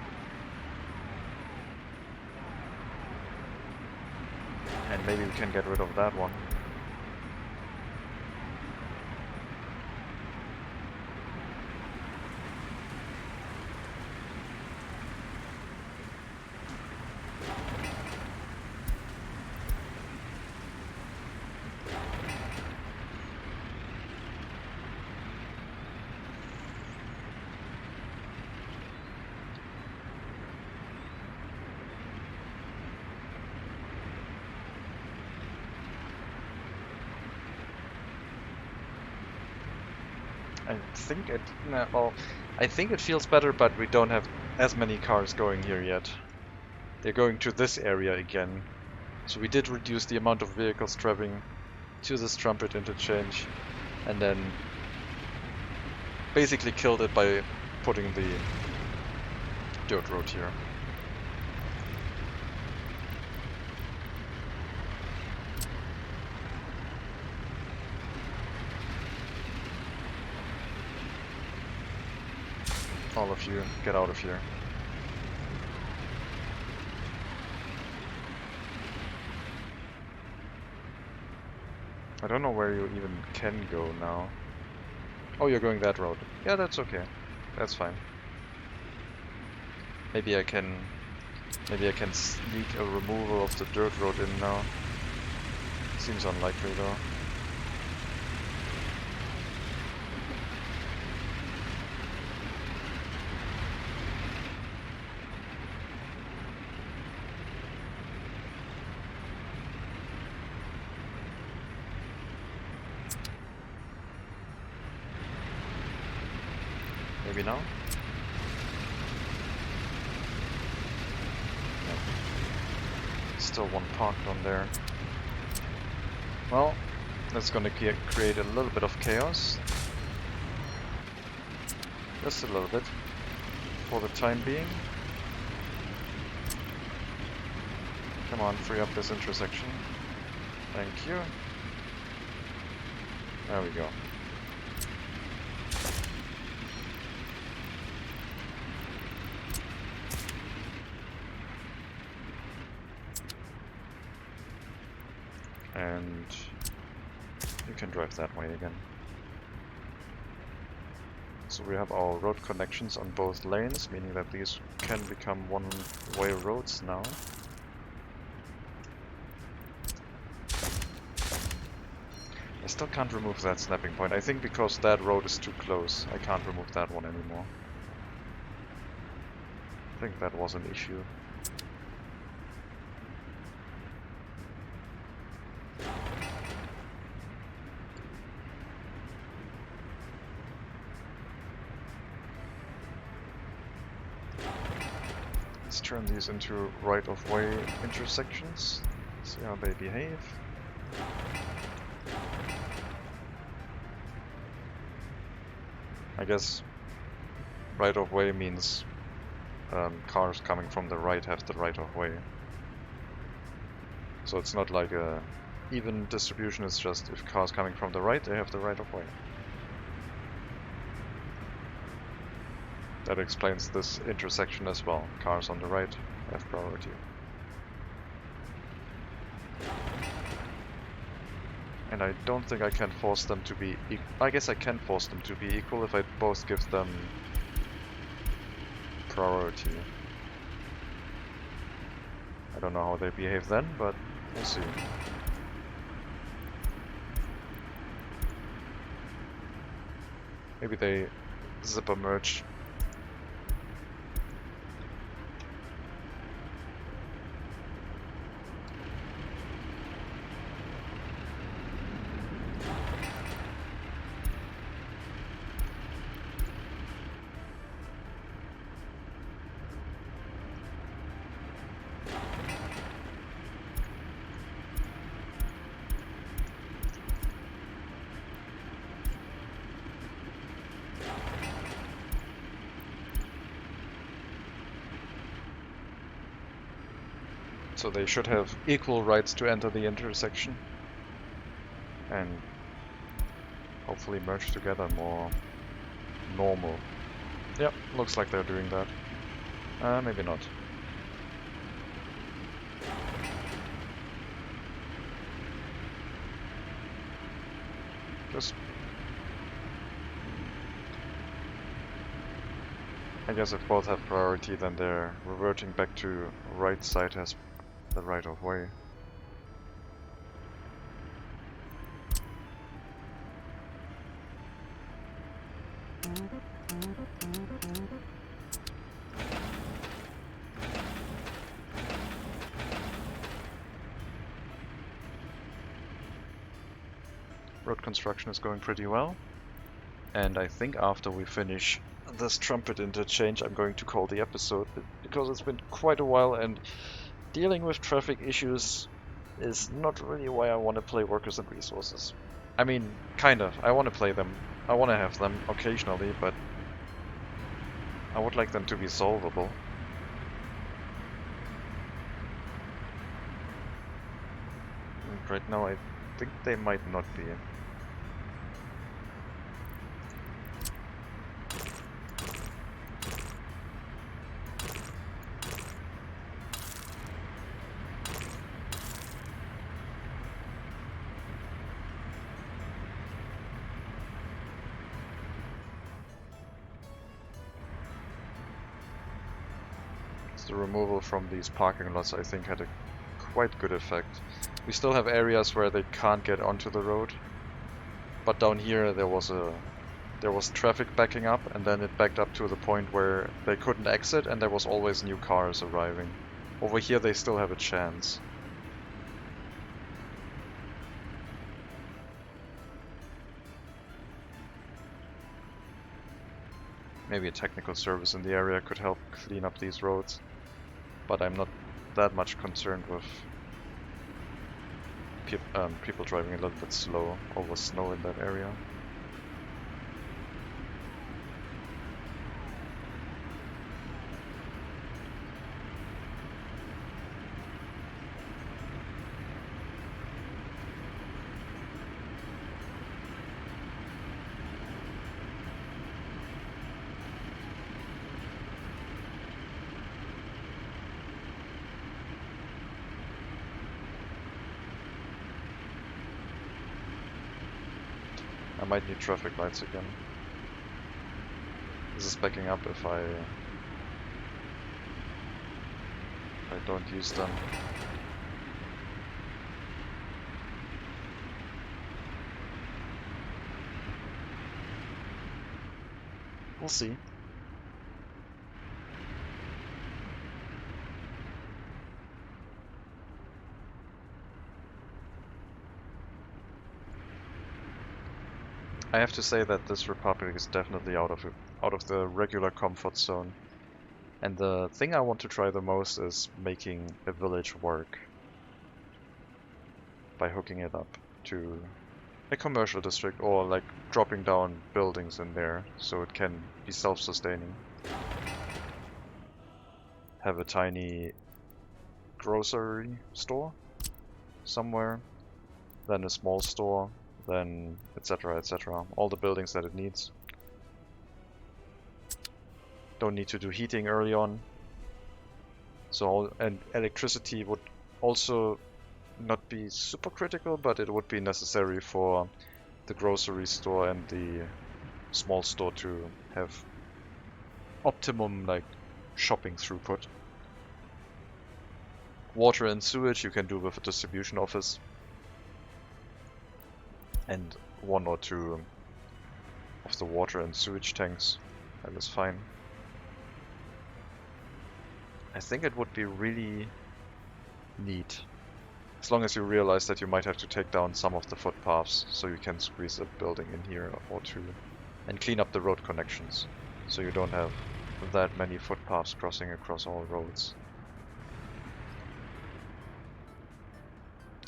And maybe we can get rid of that one. I think it, nah, well, I think it feels better, but we don't have as many cars going here yet. They're going to this area again. So we did reduce the amount of vehicles traveling to this trumpet interchange, and then basically killed it by putting the dirt road here. All of you, get out of here. I don't know where you even can go now. Oh, you're going that road. Yeah, that's okay. That's fine. Maybe I can sneak a removal of the dirt road in now. Seems unlikely though. Maybe now? No. Still one parked on there. Well, that's gonna create a little bit of chaos. Just a little bit. For the time being. Come on, free up this intersection. Thank you. There we go. And you can drive that way again. So we have our road connections on both lanes, meaning that these can become one-way roads now. I still can't remove that snapping point. I think because that road is too close, I can't remove that one anymore. I think that was an issue. Let's turn these into right-of-way intersections. See how they behave. I guess right-of-way means cars coming from the right have the right-of-way. So it's not like a even distribution, it's just if cars coming from the right, they have the right-of-way. That explains this intersection as well. Cars on the right have priority. And I don't think I can force them to be I guess I can force them to be equal if I both give them priority. I don't know how they behave then, but we'll see. Maybe they zipper merge. So they should have equal rights to enter the intersection and hopefully merge together more normal. Yep, looks like they're doing that. Maybe not. Just I guess if both have priority, then they're reverting back to right side has the right of way. Road construction is going pretty well. And I think after we finish this trumpet interchange, I'm going to call the episode, because it's been quite a while and dealing with traffic issues is not really why I want to play Workers and Resources. I mean, kind of. I want to play them. I want to have them occasionally, but I would like them to be solvable. And right now I think they might not be. The removal from these parking lots, I think, had a quite good effect. We still have areas where they can't get onto the road, but down here there was traffic backing up, and then it backed up to the point where they couldn't exit, and there was always new cars arriving. Over here they still have a chance. Maybe a technical service in the area could help clean up these roads, but I'm not that much concerned with people driving a little bit slow over snow in that area. I might need traffic lights again. This is backing up if I don't use them. We'll see. I have to say that this Republic is definitely out of the regular comfort zone. And the thing I want to try the most is making a village work by hooking it up to a commercial district, or like dropping down buildings in there so it can be self-sustaining. Have a tiny grocery store somewhere, then a small store, then etc, etc. All the buildings that it needs. Don't need to do heating early on. And electricity would also not be super critical, but it would be necessary for the grocery store and the small store to have optimum like shopping throughput. Water and sewage you can do with a distribution office, and 1 or 2 of the water and sewage tanks. That is fine. I think it would be really neat, as long as you realize that you might have to take down some of the footpaths so you can squeeze a building in here or 2, and clean up the road connections so you don't have that many footpaths crossing across all roads.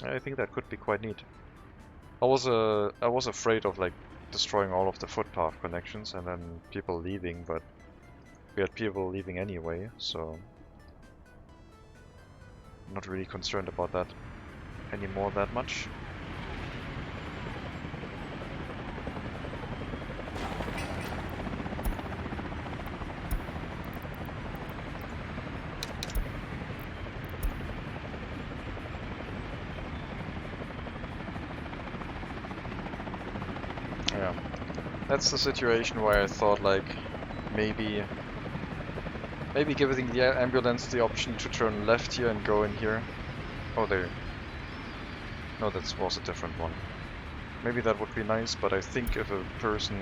I think that could be quite neat. I was afraid of like destroying all of the footpath connections and then people leaving, but we had people leaving anyway, so I'm not really concerned about that anymore that much. Yeah, that's the situation where I thought like maybe giving the ambulance the option to turn left here and go in here. Oh, there. No, that was a different one. Maybe that would be nice, but I think if a person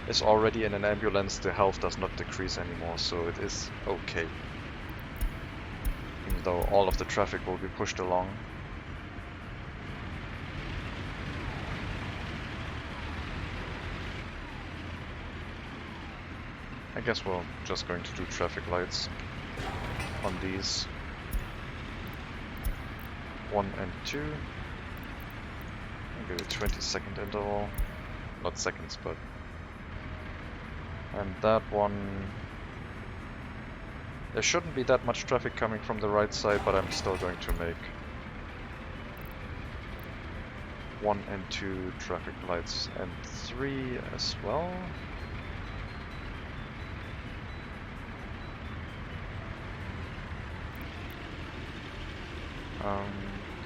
is already in an ambulance, the health does not decrease anymore, so it is okay. Even though all of the traffic will be pushed along. I guess we're just going to do traffic lights on these 1 and 2. I'll give it 20-second interval. Not seconds, but... And that one... There shouldn't be that much traffic coming from the right side, but I'm still going to make 1 and 2 traffic lights, and 3 as well.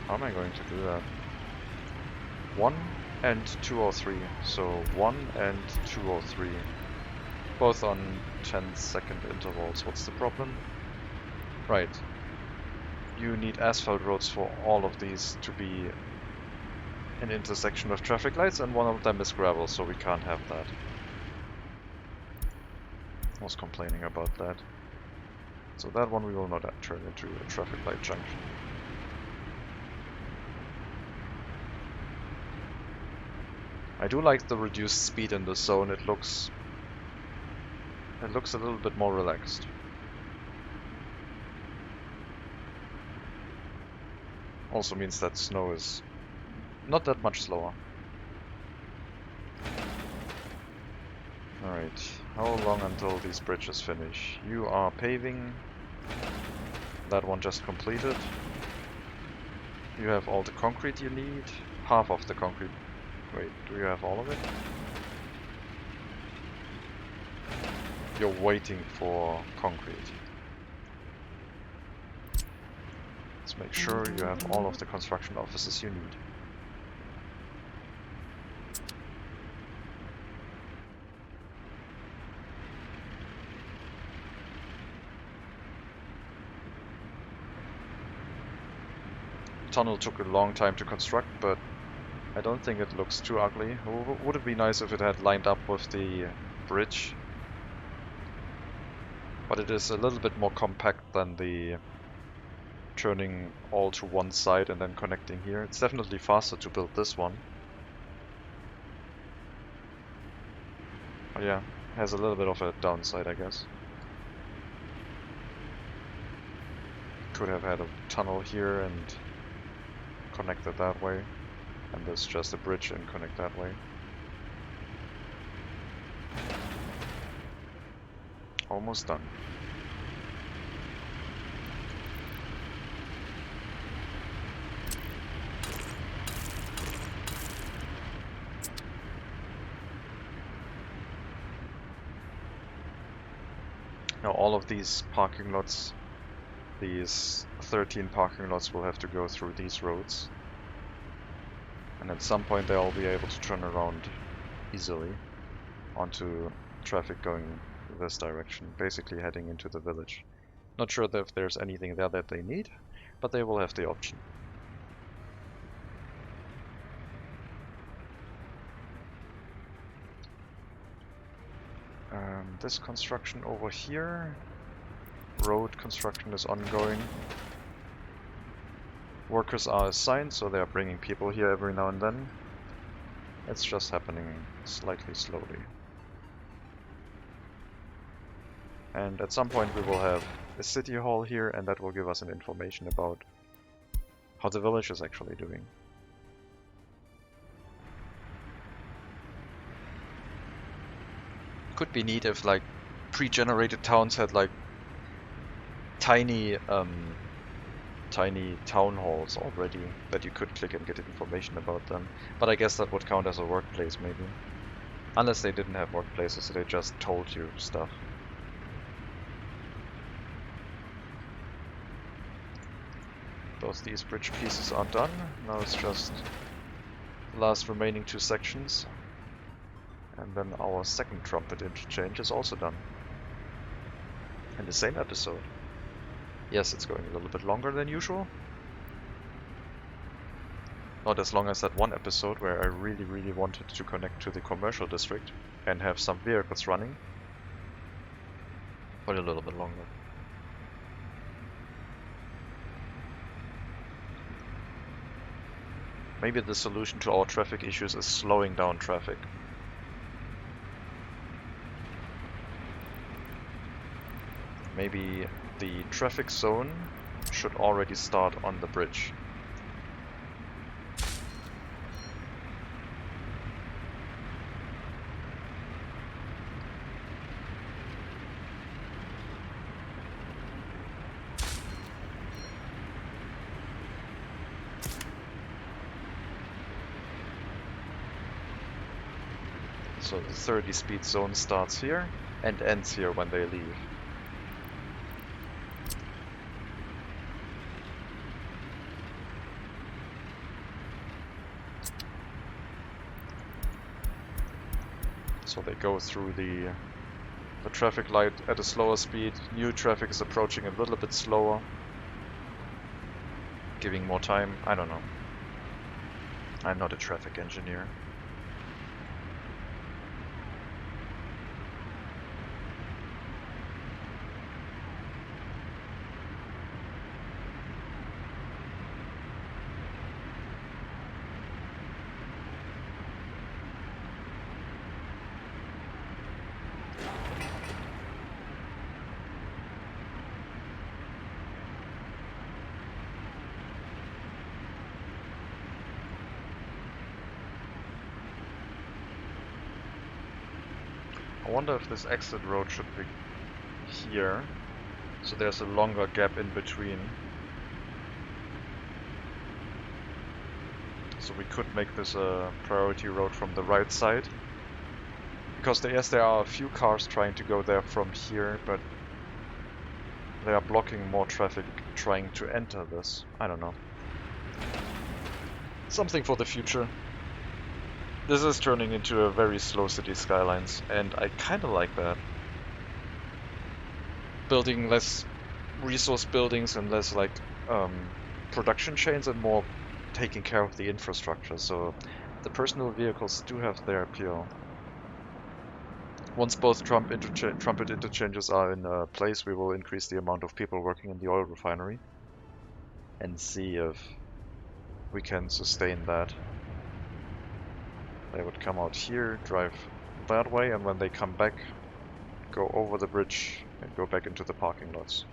How am I going to do that? 1 and 203, so 1 and 203. Both on 10-second intervals. What's the problem? Right. You need asphalt roads for all of these to be an intersection with traffic lights, and one of them is gravel, so we can't have that. I was complaining about that. So that one we will not turn into a traffic light junction. I do like the reduced speed in the zone. It looks a little bit more relaxed. Also means that snow is not that much slower. Alright, how long until these bridges finish? You are paving. That one just completed. You have all the concrete you need. Half of the concrete. Wait, do you have all of it? You're waiting for concrete. Let's make sure you have all of the construction offices you need. Tunnel took a long time to construct, but I don't think it looks too ugly. Would it be nice if it had lined up with the bridge? But it is a little bit more compact than the turning all to one side and then connecting here. It's definitely faster to build this one. But yeah, has a little bit of a downside, I guess. Could have had a tunnel here and connected that way. And there's just a bridge and connect that way. Almost done. Now all of these parking lots, these 13 parking lots, will have to go through these roads. And at some point they'll be able to turn around easily onto traffic going this direction, basically heading into the village. Not sure if there's anything there that they need, but they will have the option. This construction over here, road construction is ongoing. Workers are assigned, so they are bringing people here every now and then. It's just happening slightly slowly. And at some point we will have a city hall here, and that will give us an information about how the village is actually doing. Could be neat if like pre-generated towns had like tiny town halls already that you could click and get information about them. But I guess that would count as a workplace maybe. Unless they didn't have workplaces, so they just told you stuff. These bridge pieces are done. Now it's just the last remaining 2 sections. And then our second trumpet interchange is also done. In the same episode. Yes, it's going a little bit longer than usual. Not as long as that one episode where I really wanted to connect to the commercial district and have some vehicles running. But a little bit longer. Maybe the solution to our traffic issues is slowing down traffic. maybe the traffic zone should already start on the bridge. So the 30 speed zone starts here and ends here when they leave. So they go through the traffic light at a slower speed. New traffic is approaching a little bit slower, giving more time. I don't know. I'm not a traffic engineer. I wonder if this exit road should be here, so there's a longer gap in between. So we could make this a priority road from the right side. Because yes, there are a few cars trying to go there from here, but they are blocking more traffic trying to enter this. I don't know. Something for the future. This is turning into a very slow city skylines, and I kinda like that. Building less resource buildings and less like production chains and more taking care of the infrastructure, so the personal vehicles do have their appeal. Once both trumpet interchanges are in place, we will increase the amount of people working in the oil refinery and see if we can sustain that. They would come out here, drive that way, and when they come back, go over the bridge and go back into the parking lots.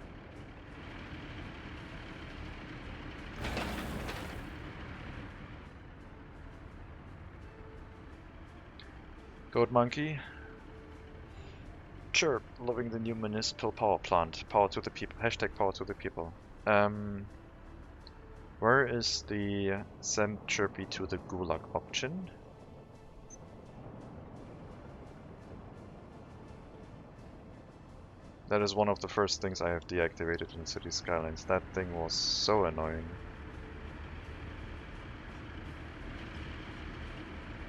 Goat Monkey. Sure, loving the new municipal power plant. Power to the people. Hashtag power to the people. Where is the send Chirpy to the Gulag option? That is one of the first things I have deactivated in City Skylines. That thing was so annoying.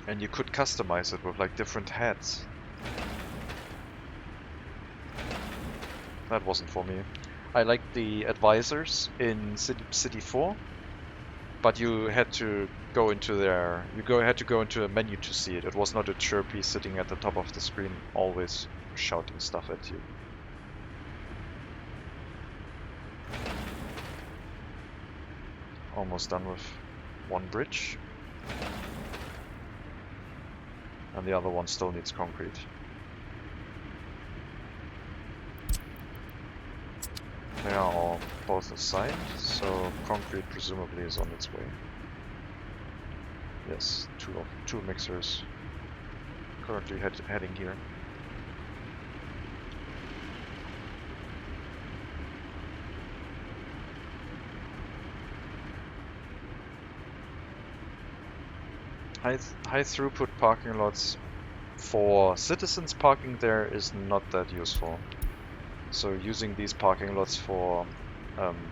And you could customize it with like different hats. That wasn't for me. I liked the advisors in City 4, but you had to go into had to go into a menu to see it. It was not a Chirpy sitting at the top of the screen always shouting stuff at you. Almost done with one bridge. And the other one still needs concrete. They are all both assigned, so concrete presumably is on its way. Yes, two mixers currently heading here. High throughput parking lots for citizens parking there is not that useful. So using these parking lots for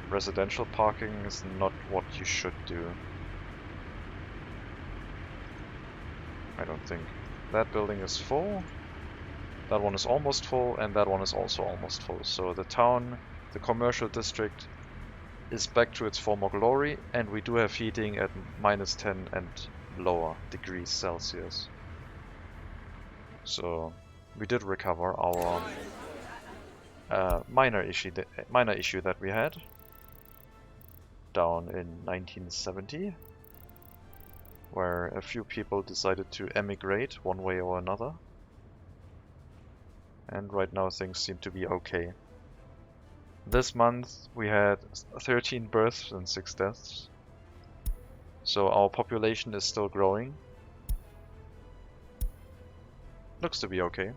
residential parking is not what you should do. I don't think. That building is full, that one is almost full, and that one is also almost full. So the town, the commercial district, is back to its former glory, and we do have heating at -10 and lower degrees Celsius. So we did recover our minor issue that we had down in 1970, where a few people decided to emigrate one way or another, and right now things seem to be okay. This month we had 13 births and 6 deaths. So our population is still growing. Looks to be okay.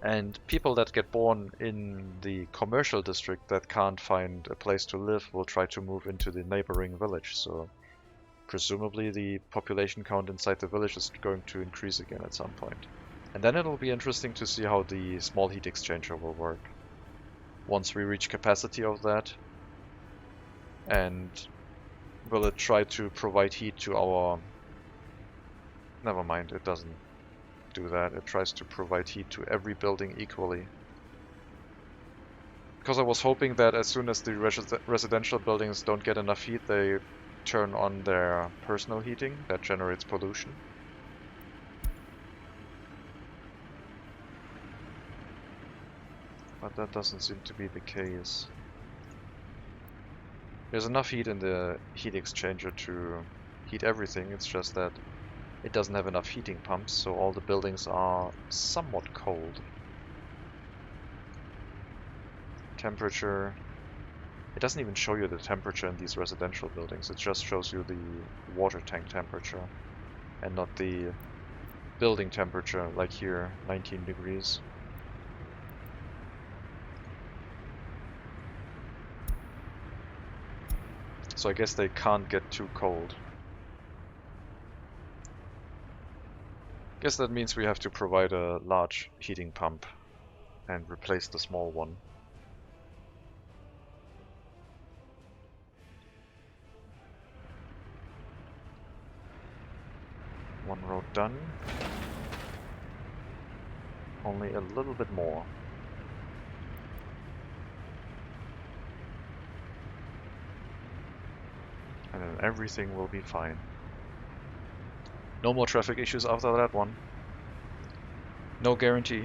And people that get born in the commercial district that can't find a place to live will try to move into the neighboring village. So presumably the population count inside the village is going to increase again at some point. And then it'll be interesting to see how the small heat exchanger will work once we reach capacity of that. And will it try to provide heat to our... Never mind, it doesn't do that. It tries to provide heat to every building equally. Because I was hoping that as soon as the residential buildings don't get enough heat, they turn on their personal heating that generates pollution. But that doesn't seem to be the case. There's enough heat in the heat exchanger to heat everything, it's just that it doesn't have enough heating pumps, so all the buildings are somewhat cold. Temperature. It doesn't even show you the temperature in these residential buildings, it just shows you the water tank temperature and not the building temperature, like here, 19 degrees. So I guess they can't get too cold. Guess that means we have to provide a large heating pump and replace the small one. One road done. Only a little bit more. And then everything will be fine. No more traffic issues after that one. No guarantee.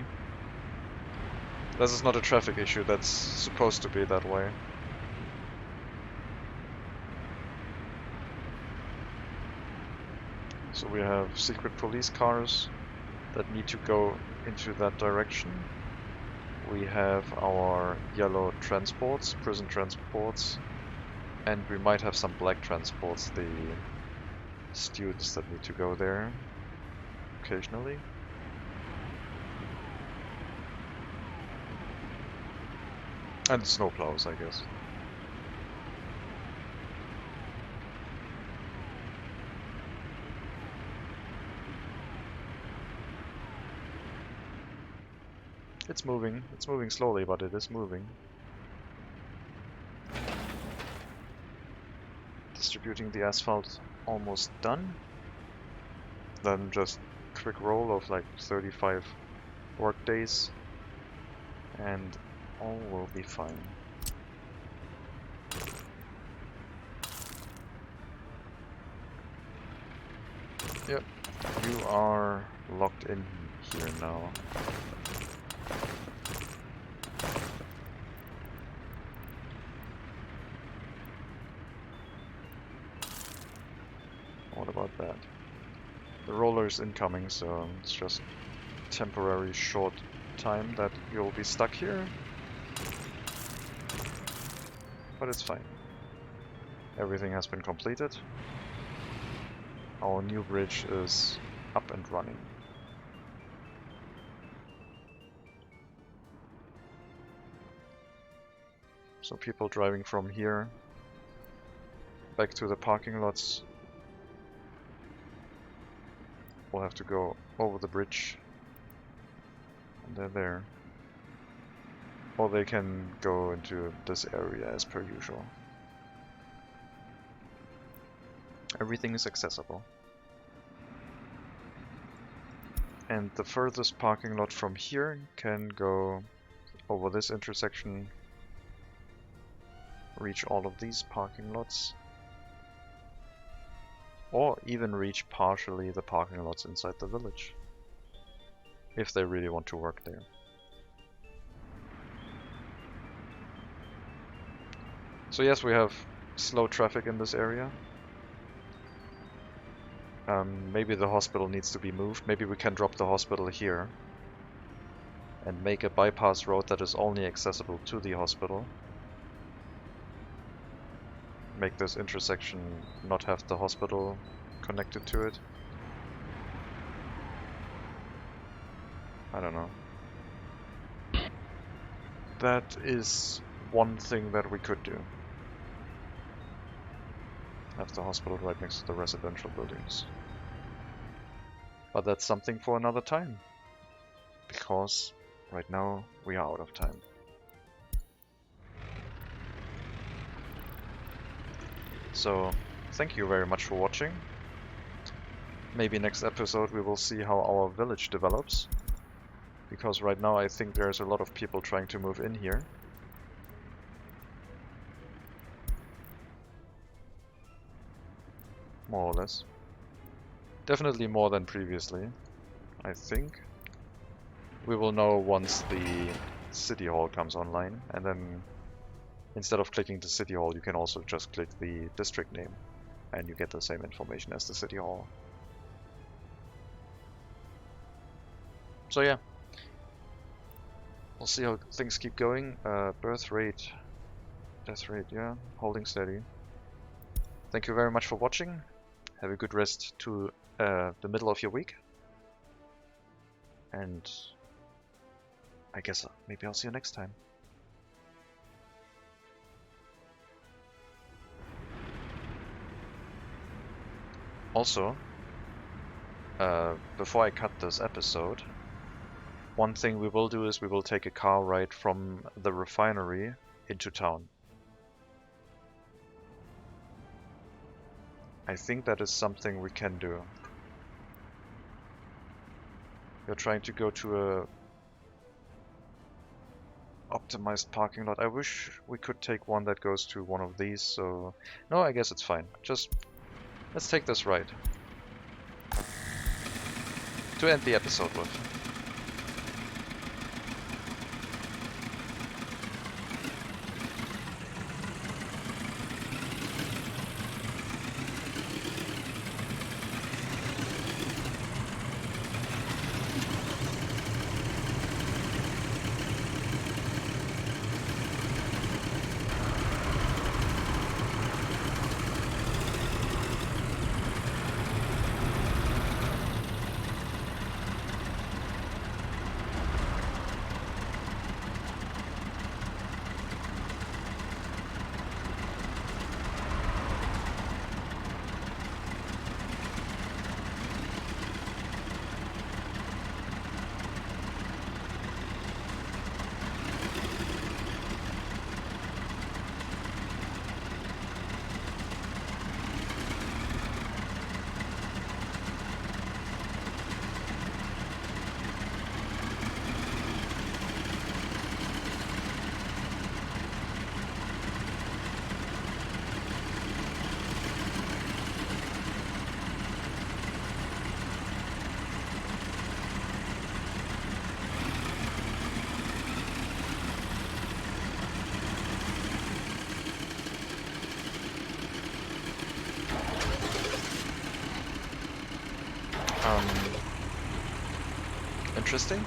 This is not a traffic issue, that's supposed to be that way. So we have secret police cars that need to go into that direction. We have our yellow transports, prison transports, and we might have some black transports, the students that need to go there occasionally. And snowplows, I guess. It's moving slowly, but it is moving. Distributing the asphalt almost done. Then just quick roll of like 35 work days and all will be fine. Yep, you are locked in here now. What about that? The roller is incoming, so it's just temporary short time that you'll be stuck here. But it's fine. Everything has been completed. Our new bridge is up and running. So people driving from here back to the parking lots will have to go over the bridge and they're there. Or they can go into this area as per usual. Everything is accessible. And the furthest parking lot from here can go over this intersection, reach all of these parking lots, or even reach partially the parking lots inside the village, if they really want to work there. So yes, we have slow traffic in this area. Maybe the hospital needs to be moved. Maybe we can drop the hospital here and make a bypass road that is only accessible to the hospital. Make this intersection not have the hospital connected to it. I don't know. That is one thing that we could do. Have the hospital right next to the residential buildings. But that's something for another time. Because right now we are out of time. So, thank you very much for watching. Maybe next episode we will see how our village develops. Because right now I think there's a lot of people trying to move in here. More or less. Definitely more than previously, I think. We will know once the city hall comes online, and then instead of clicking the city hall you can also just click the district name and you get the same information as the city hall. So yeah, we'll see how things keep going. Birth rate, death rate, yeah, holding steady. Thank you very much for watching. Have a good rest to the middle of your week. And I guess maybe I'll see you next time. Also, before I cut this episode, one thing we will do is we will take a car ride from the refinery into town. I think that is something we can do. We're trying to go to a optimized parking lot. I wish we could take one that goes to one of these, so... No, I guess it's fine. Just... let's take this ride. To end the episode with. Interesting.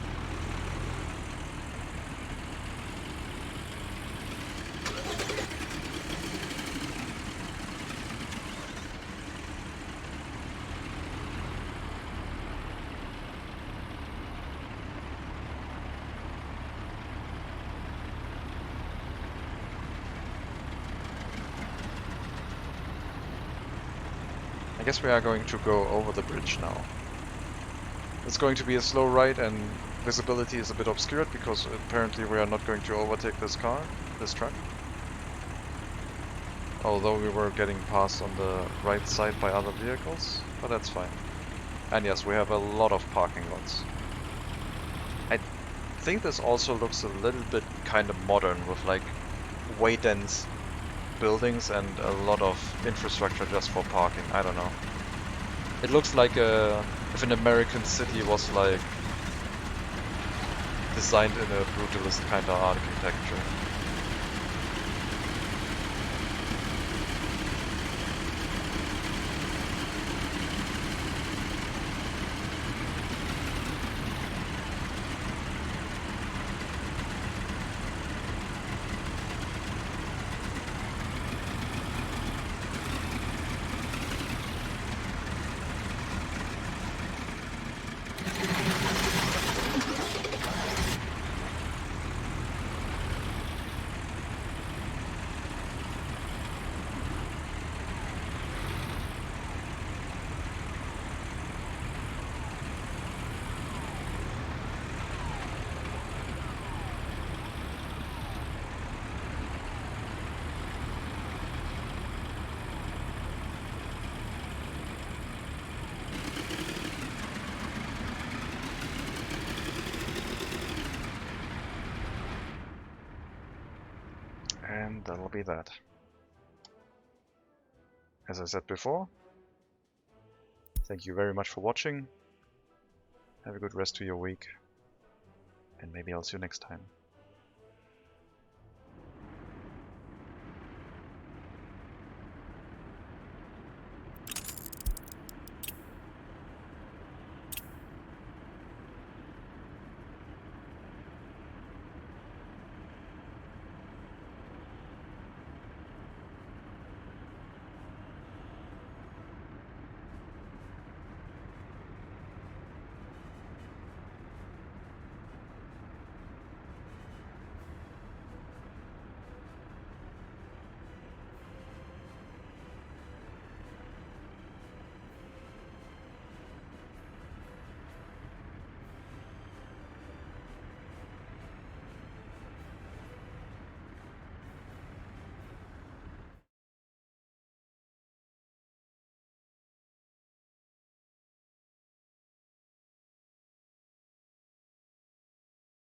I guess we are going to go over the bridge now. It's going to be a slow ride and visibility is a bit obscured because apparently we are not going to overtake this truck. Although we were getting passed on the right side by other vehicles, but that's fine. And yes, we have a lot of parking lots. I think this also looks a little bit kind of modern with like way dense buildings and a lot of infrastructure just for parking. I don't know. It looks like if an American city was like designed in a brutalist kind of architecture. And that'll be that. As I said before, thank you very much for watching. Have a good rest of your week. And maybe I'll see you next time.